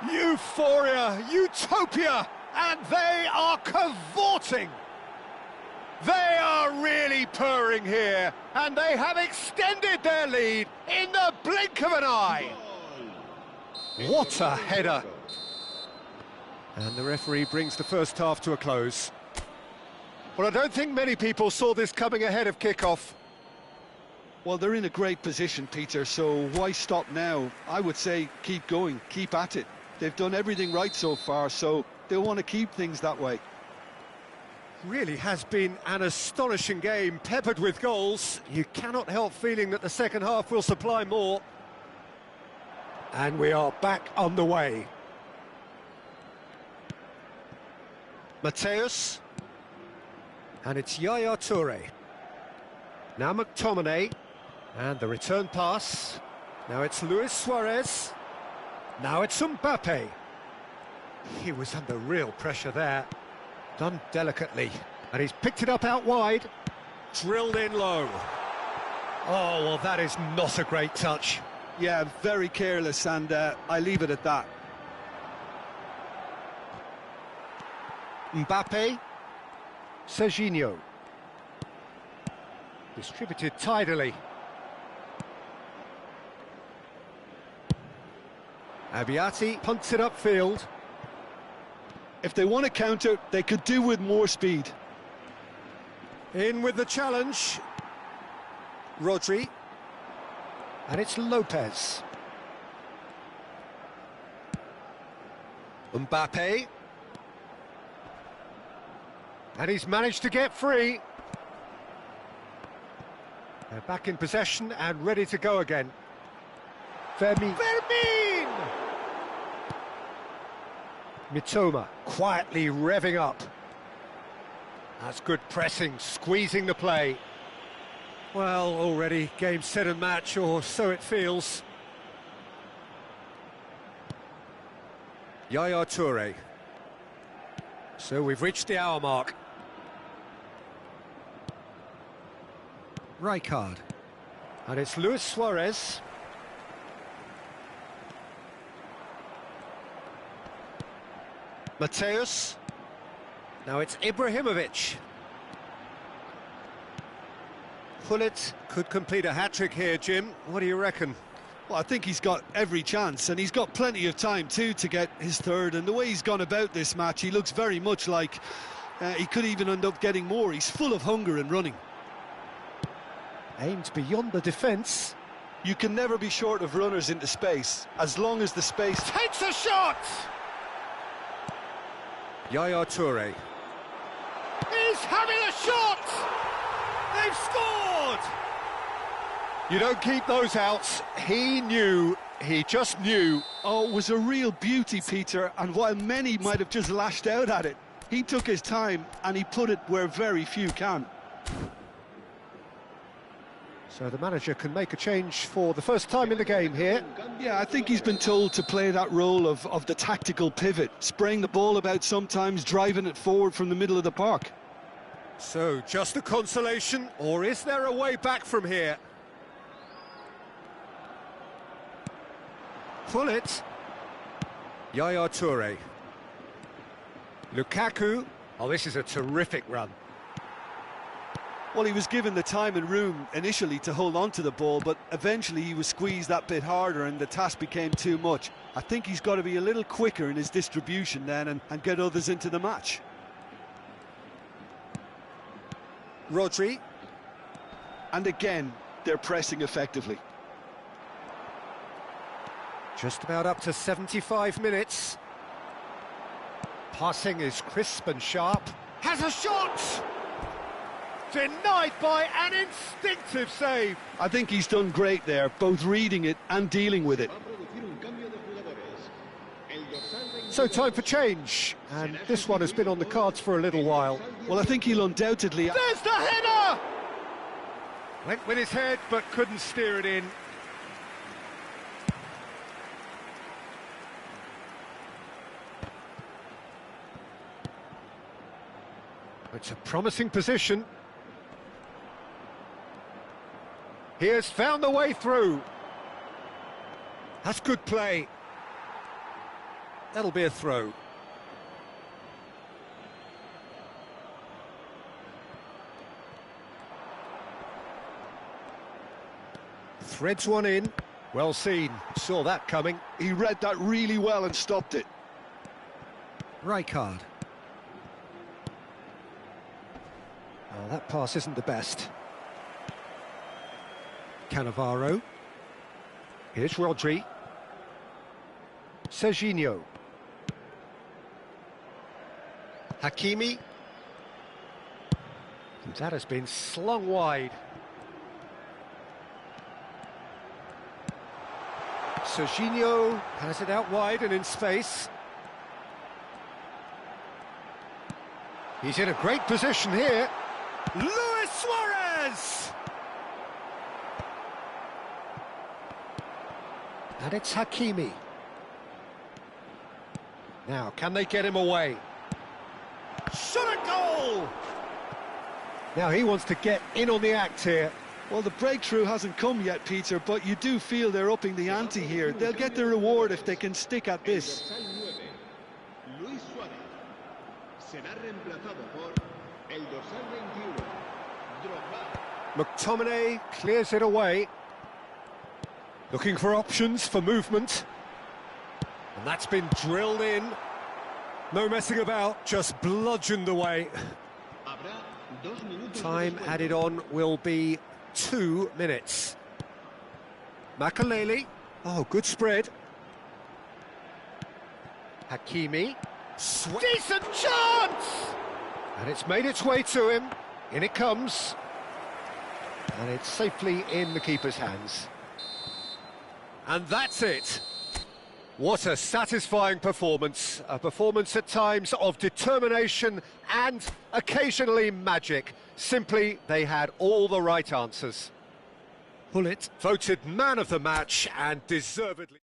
A: Euphoria, utopia, and they are cavorting. They are really purring here, and they have extended their lead in the blink of an eye. What a header! And the referee brings the first half to a close. Well, I don't think many people saw this coming ahead of kick-off.
B: Well, they're in a great position, Peter, so why stop now? I would say keep going, keep at it. They've done everything right so far, so they'll want to keep things that way.
A: Really has been an astonishing game, peppered with goals. You cannot help feeling that the second half will supply more. And we are back on the way. Mateus. And it's Yaya Toure. Now McTominay. And the return pass. Now it's Luis Suarez. Now it's Mbappe. He was under real pressure there. Done delicately. And he's picked it up out wide. Drilled in low. Oh, well, that is not a great touch.
B: Yeah, very careless, and I leave it at that.
A: Mbappe. Serginho. Distributed tidily. Abiati punts it upfield.
B: If they want to counter, they could do with more speed.
A: In with the challenge. Rodri. And it's Lopez. Mbappe. And he's managed to get free. They're back in possession and ready to go again. Fermin. Mitoma quietly revving up. That's good pressing, squeezing the play. Well, already game, set and match, or so it feels. Yaya Toure. So we've reached the hour mark. Rijkaard. And it's Luis Suarez. Mateus. Now it's Ibrahimovic. Pullet could complete a hat-trick here, Jim. What do you reckon?
B: Well, I think he's got every chance, and he's got plenty of time too to get his third. And the way he's gone about this match, he looks very much like he could even end up getting more. He's full of hunger and running.
A: Aimed beyond the defence.
B: You can never be short of runners into space, as long as the space...
A: Takes a shot! Yaya Toure. He's having a shot! They've scored! You don't keep those outs. He knew, he just knew.
B: Oh, it was a real beauty, Peter, and while many might have just lashed out at it, he took his time and he put it where very few can.
A: So the manager can make a change for the first time in the game here.
B: Yeah, I think he's been told to play that role of the tactical pivot, spraying the ball about sometimes, driving it forward from the middle of the park.
A: So, just a consolation, or is there a way back from here? Pull it. Yaya Toure. Lukaku. Oh, this is a terrific run.
B: Well, he was given the time and room initially to hold on to the ball, but eventually he was squeezed that bit harder and the task became too much. I think he's got to be a little quicker in his distribution then and get others into the match.
A: Rodri.
B: And again, they're pressing effectively.
A: Just about up to 75 minutes. Passing is crisp and sharp. Has a shot! Denied by an instinctive save.
B: I think he's done great there, both reading it and dealing with it.
A: So time for change, and this one has been on the cards for a little while.
B: Well, I think he'll undoubtedly...
A: There's the header! Went with his head, but couldn't steer it in. It's a promising position. He has found the way through. That's good play. That'll be a throw. Threads one in. Well seen. Saw that coming.
B: He read that really well and stopped it.
A: Rijkaard. Well, that pass isn't the best. Cannavaro. Here's Rodri. Serginho. Hakimi. That has been slung wide. Serginho has it out wide and in space. He's in a great position here. Luis Suarez! And it's Hakimi. Now, can they get him away? Shot a goal! Now he wants to get in on the act here.
B: Well, the breakthrough hasn't come yet, Peter, but you do feel they're upping the ante here. They'll get their reward if they can stick at this.
D: Luis Suarez será reemplazado por el dorsal 21.
A: McTominay clears it away. Looking for options for movement. And that's been drilled in. No messing about, just bludgeoned away. Time added on will be 2 minutes. Makaleli. Oh, good spread. Hakimi. Decent chance! And it's made its way to him. In it comes. And it's safely in the keeper's hands. And that's it. What a satisfying performance. A performance at times of determination and occasionally magic. Simply, they had all the right answers. Pullet voted man of the match and deservedly.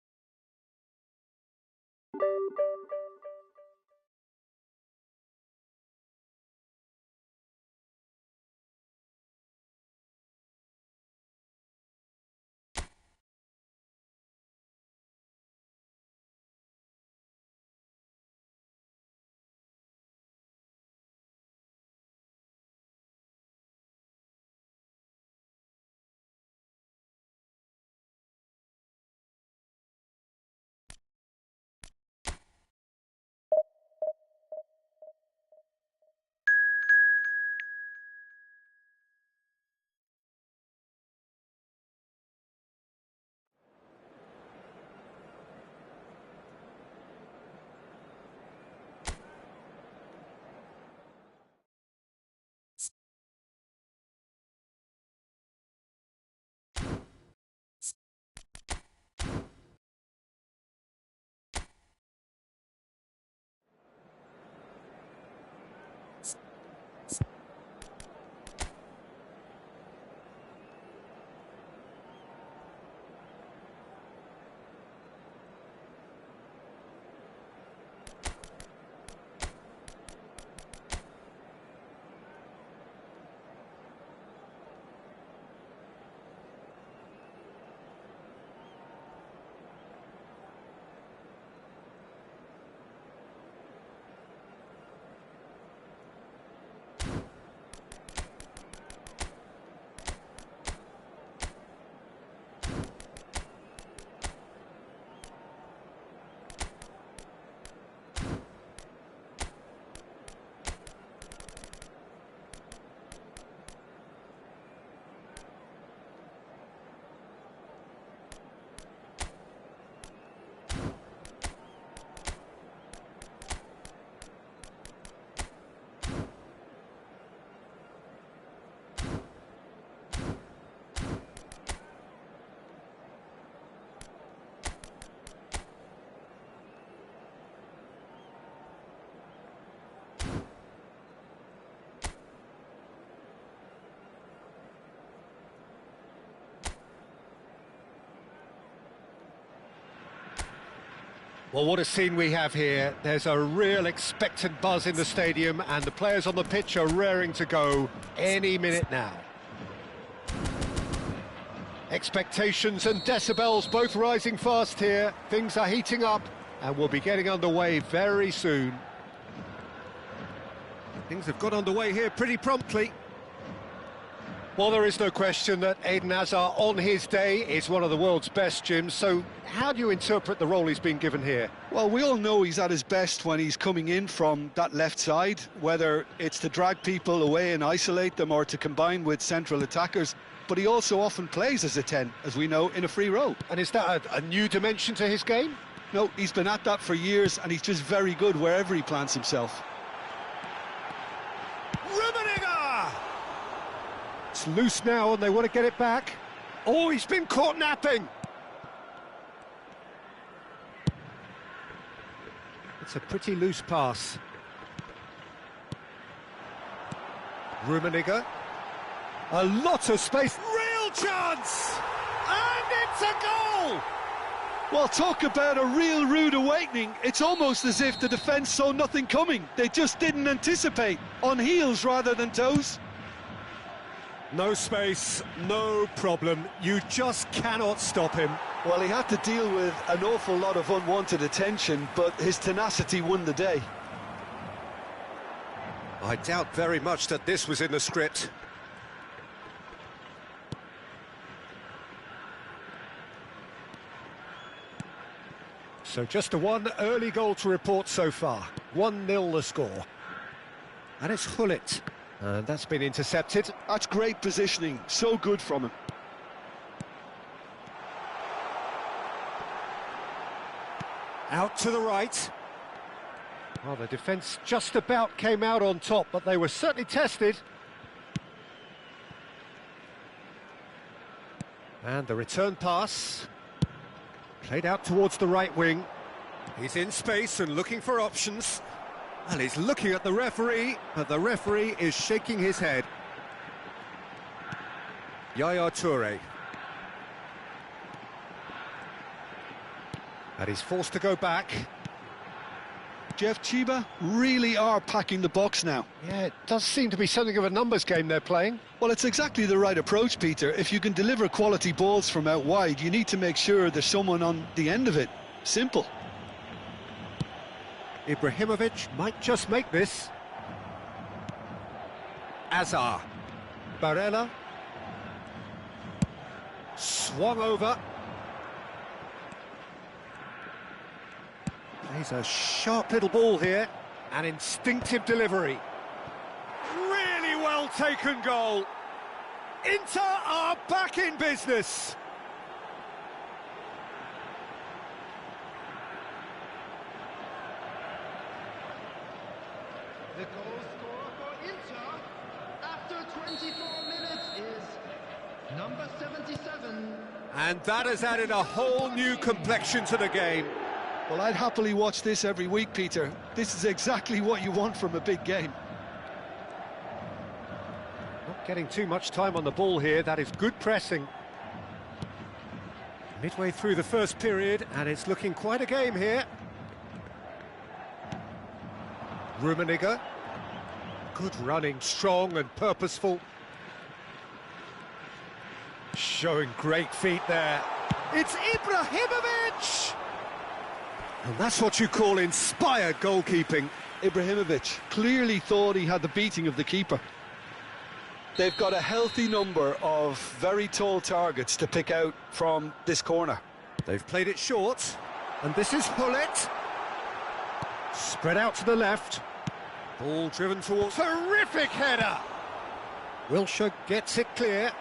A: Well, what a scene we have here. There's a real expectant buzz in the stadium and the players on the pitch are raring to go any minute now. Expectations and decibels both rising fast here. Things are heating up and we'll be getting underway very soon. Things have got underway here pretty promptly. Well, there is no question that Eden Hazard on his day is one of the world's best, Jim, so how do you interpret the role he's been given here?
B: Well, we all know he's at his best when he's coming in from that left side, whether it's to drag people away and isolate them or to combine with central attackers. But he also often plays as a 10, as we know, in a free role.
A: And is that a new dimension to his game?
B: No, he's been at that for years, and he's just very good wherever he plants himself.
A: Rummenigge! It's loose now and they want to get it back. Oh, he's been caught napping! It's a pretty loose pass. Rummenigge. A lot of space. Real chance! And it's a goal!
B: Well, talk about a real rude awakening. It's almost as if the defence saw nothing coming. They just didn't anticipate. On heels rather than toes.
A: No space, no problem. You just cannot stop him.
B: Well, he had to deal with an awful lot of unwanted attention, but his tenacity won the day.
A: I doubt very much that this was in the script. So just the one early goal to report so far. 1-0 the score. And it's Hullet. And that's been intercepted.
B: That's great positioning. So good from him.
A: Out to the right. Well, the defence just about came out on top, but they were certainly tested. And the return pass. Played out towards the right wing. He's in space and looking for options. And he's looking at the referee, but the referee is shaking his head. Yaya Toure. And he's forced to go back.
B: Jeff, Chiba really are packing the box now.
A: Yeah, it does seem to be something of a numbers game they're playing.
B: Well, it's exactly the right approach, Peter. If you can deliver quality balls from out wide, you need to make sure there's someone on the end of it. Simple.
A: Ibrahimovic might just make this. Azar. Barella. Swung over. Plays a sharp little ball here. An instinctive delivery. Really well taken goal. Inter are back in business.
C: The goal scorer for Inter after 24 minutes is number 77.
A: And that has added a whole new complexion to the game.
B: Well, I'd happily watch this every week, Peter. This is exactly what you want from a big game.
A: Not getting too much time on the ball here. That is good pressing. Midway through the first period, and it's looking quite a game here. Rummenigge. Good running, strong and purposeful. Showing great feet there. It's Ibrahimovic! And that's what you call inspired goalkeeping.
B: Ibrahimovic clearly thought he had the beating of the keeper. They've got a healthy number of very tall targets to pick out from this corner.
A: They've played it short, and this is Hullet. Spread out to the left. Ball driven towards... Terrific header! Wilshere gets it clear.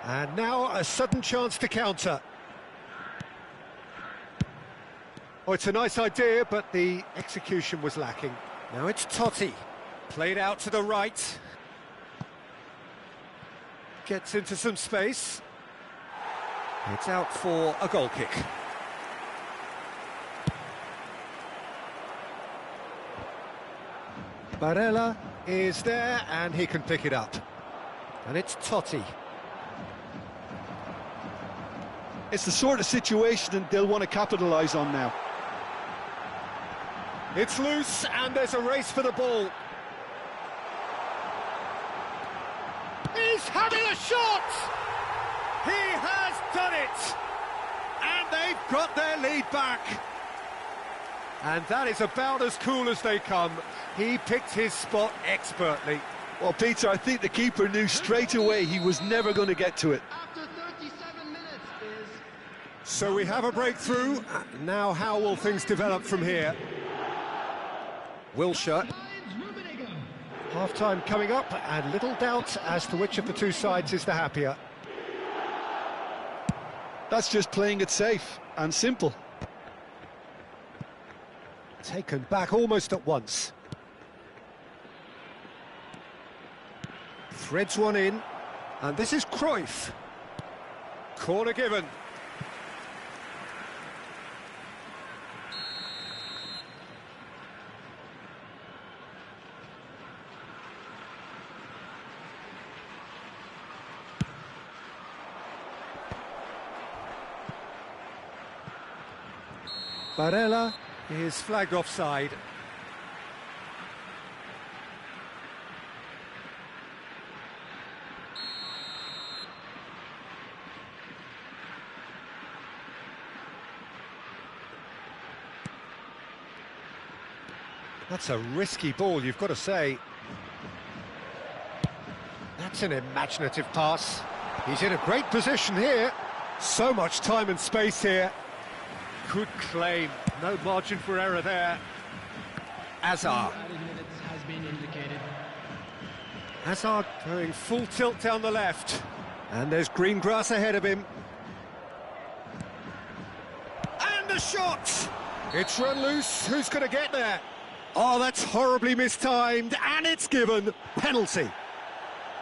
A: And now a sudden chance to counter. Oh, it's a nice idea, but the execution was lacking. Now it's Totti. Played out to the right. Gets into some space. It's out for a goal kick. Barella is there, and he can pick it up. And it's Totti.
B: It's the sort of situation they'll want to capitalise on now.
A: It's loose, and there's a race for the ball. He's having a shot! He has done it! And they've got their lead back. And that is about as cool as they come. He picked his spot expertly.
B: Well, Peter, I think the keeper knew straight away he was never going to get to it.
C: After 37 minutes is...
A: So we have a breakthrough. Now how will things develop from here? Wilshere. Half-time coming up, and little doubt as to which of the two sides is the happier.
B: That's just playing it safe and simple.
A: Taken back almost at once. Threads one in, and this is Cruyff. Corner given. Barella is flagged offside. That's a risky ball, you've got to say. That's an imaginative pass. He's in a great position here. So much time and space here. Good claim, no margin for error there. Hazard.
C: Added minutes has been indicated.
A: Hazard going full tilt down the left. And there's green grass ahead of him. And the shot! It's run loose, who's going to get there? Oh, that's horribly mistimed, and it's given. Penalty.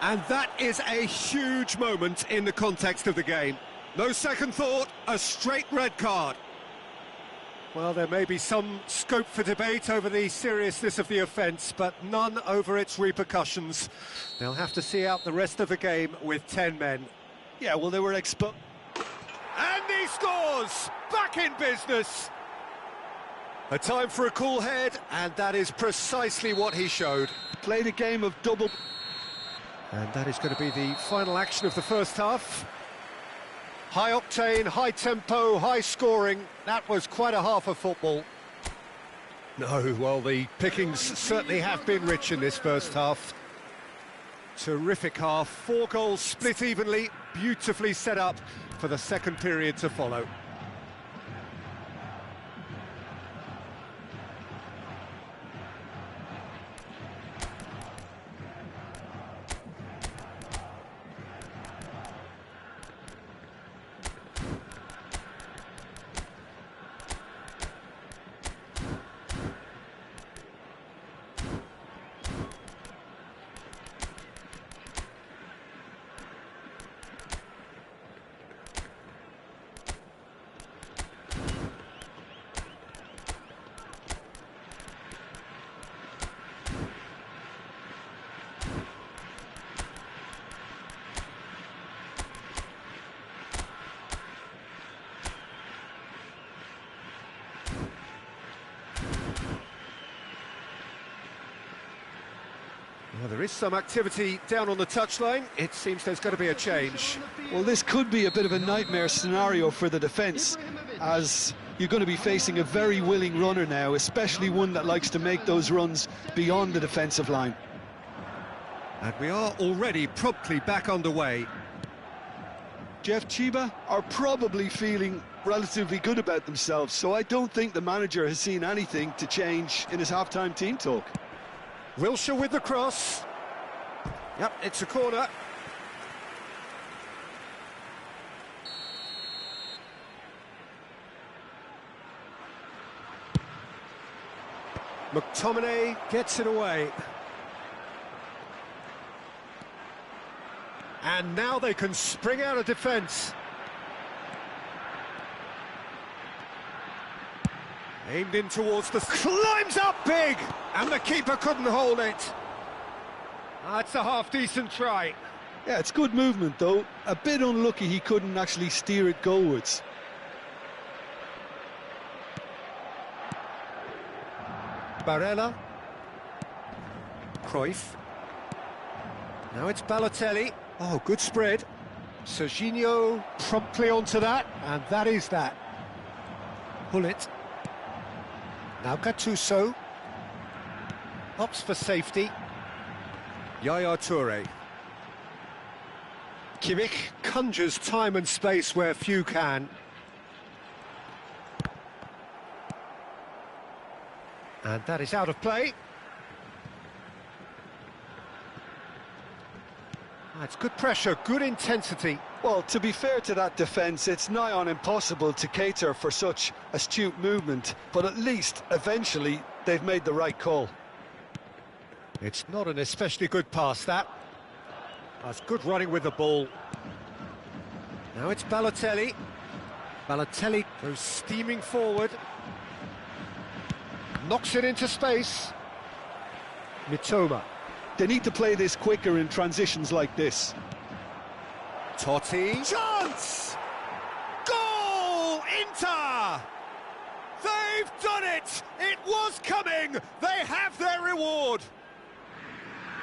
A: And that is a huge moment in the context of the game. No second thought, a straight red card. Well, there may be some scope for debate over the seriousness of the offence, but none over its repercussions. They'll have to see out the rest of the game with 10 men.
B: Yeah, well, they were exposed.
A: And he scores! Back in business! A time for a cool head, and that is precisely what he showed.
B: Played a game of double.
A: And that is going to be the final action of the first half. High octane, high tempo, high scoring. That was quite a half of football. No, well, the pickings certainly have been rich in this first half. Terrific half, 4 goals split evenly, beautifully set up for the second period to follow. Well, there is some activity down on the touchline. It seems there's going to be a change.
B: Well, this could be a bit of a nightmare scenario for the defence, as you're going to be facing a very willing runner now, especially one that likes to make those runs beyond the defensive line.
A: And we are already promptly back underway.
B: Jeff, Chiba are probably feeling relatively good about themselves, so I don't think the manager has seen anything to change in his half-time team talk.
A: Wilshere with the cross. Yep, it's a corner. McTominay gets it away. And now they can spring out of defence. Aimed in towards the... climbs up big! And the keeper couldn't hold it. That's a half-decent try.
B: Yeah, it's good movement, though. A bit unlucky he couldn't actually steer it goalwards.
A: Barella. Cruyff. Now it's Balotelli. Oh, good spread. Serginho promptly onto that, and that is that. Pull it. Now Gattuso. Opts for safety. Yaya Toure. Kimmich conjures time and space where few can. And that is out of play. That's good pressure, good intensity.
B: Well, to be fair to that defence, it's nigh on impossible to cater for such astute movement, but at least, eventually, they've made the right call.
A: It's not an especially good pass, that. That's good running with the ball. Now it's Balotelli. Balotelli goes steaming forward. Knocks it into space. Mitoma.
B: They need to play this quicker in transitions like this.
A: Totti. Chance! Goal! Inter! They've done it! It was coming! They have their reward!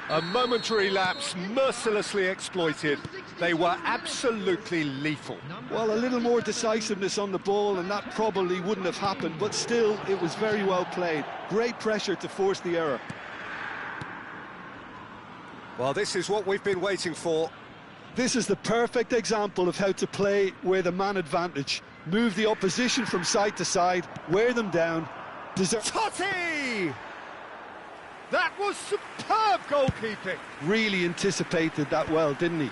A: A momentary lapse mercilessly exploited. They were absolutely lethal.
B: Well, a little more decisiveness on the ball and that probably wouldn't have happened, but still, it was very well played. Great pressure to force the error.
A: Well, this is what we've been waiting for.
B: This is the perfect example of how to play with a man advantage. Move the opposition from side to side, wear them down.
A: Totti! That was superb goalkeeping.
B: Really anticipated that well, didn't he?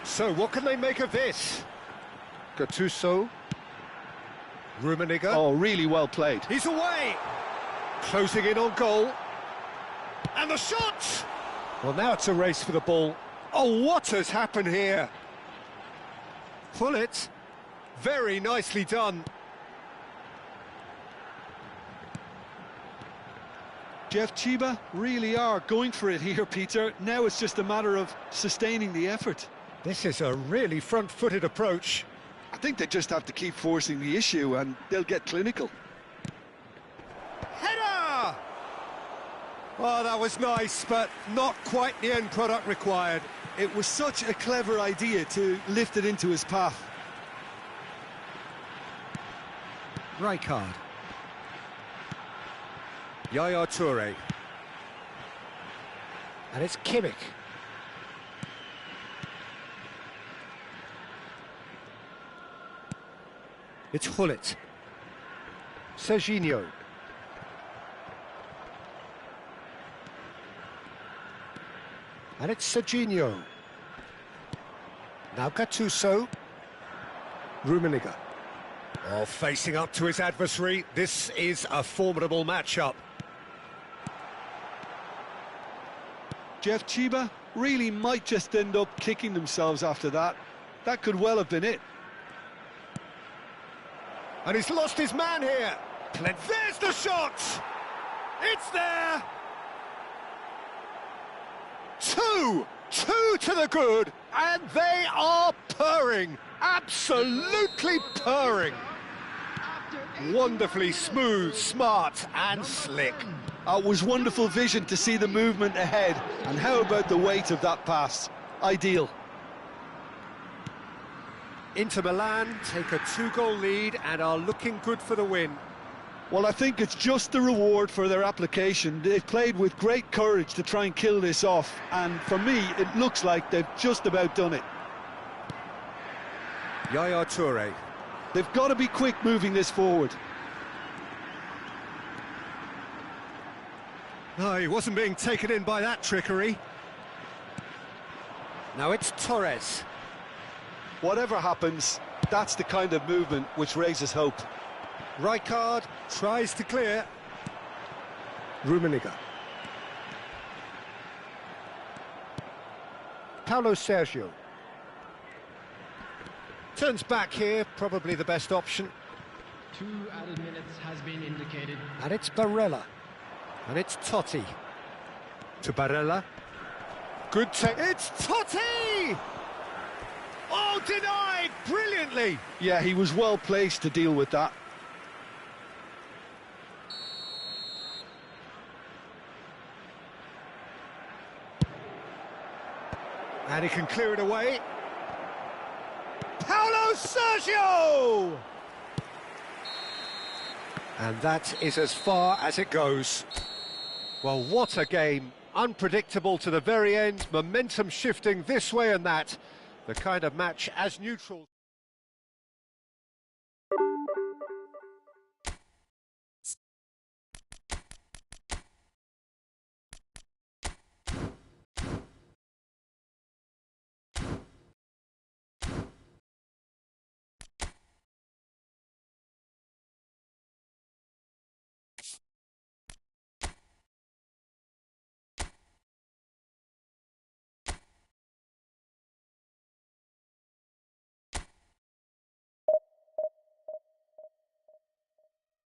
A: So, what can they make of this? Gattuso. Rummenigge.
B: Oh, really well played.
A: He's away! Closing in on goal. And the shot! Well, now it's a race for the ball. Oh, what has happened here? Pull it. Very nicely done.
B: Jeff Chiba really are going for it here, Peter. Now it's just a matter of sustaining the effort.
A: This is a really front-footed approach.
B: I think they just have to keep forcing the issue and they'll get clinical.
A: Header! Oh, that was nice, but not quite the end product required.
B: It was such a clever idea to lift it into his path.
A: Rijkaard. Yaya Toure. And it's Kimmich. It's Hullet. Serginho. And it's Serginho. Now Gattuso. Rummenigge. Oh, facing up to his adversary. This is a formidable matchup.
B: Jeff Chiba really might just end up kicking themselves after that. That could well have been it.
A: And he's lost his man here. There's the shot! It's there! Two to the good, and they are purring. Absolutely purring. Wonderfully smooth, smart and slick.
B: It was wonderful vision to see the movement ahead. And how about the weight of that pass? Ideal.
A: Inter Milan take a 2-goal lead and are looking good for the win.
B: Well, I think it's just the reward for their application. They've played with great courage to try and kill this off. And for me, it looks like they've just about done it.
A: Yaya Toure.
B: They've got to be quick moving this forward.
A: No, he wasn't being taken in by that trickery. Now it's Torres.
B: Whatever happens, that's the kind of movement which raises hope.
A: Rijkaard tries to clear. Rummenigge. Paulo Sergio. Turns back here, probably the best option.
C: 2 added minutes has been indicated.
A: And it's Barella. And it's Totti. To Barella. Good take. It's Totti! Oh, denied brilliantly!
B: Yeah, he was well placed to deal with that.
A: And he can clear it away. Paulo Sergio! And that is as far as it goes. Well, what a game. Unpredictable to the very end, momentum shifting this way and that. The kind of match as neutral.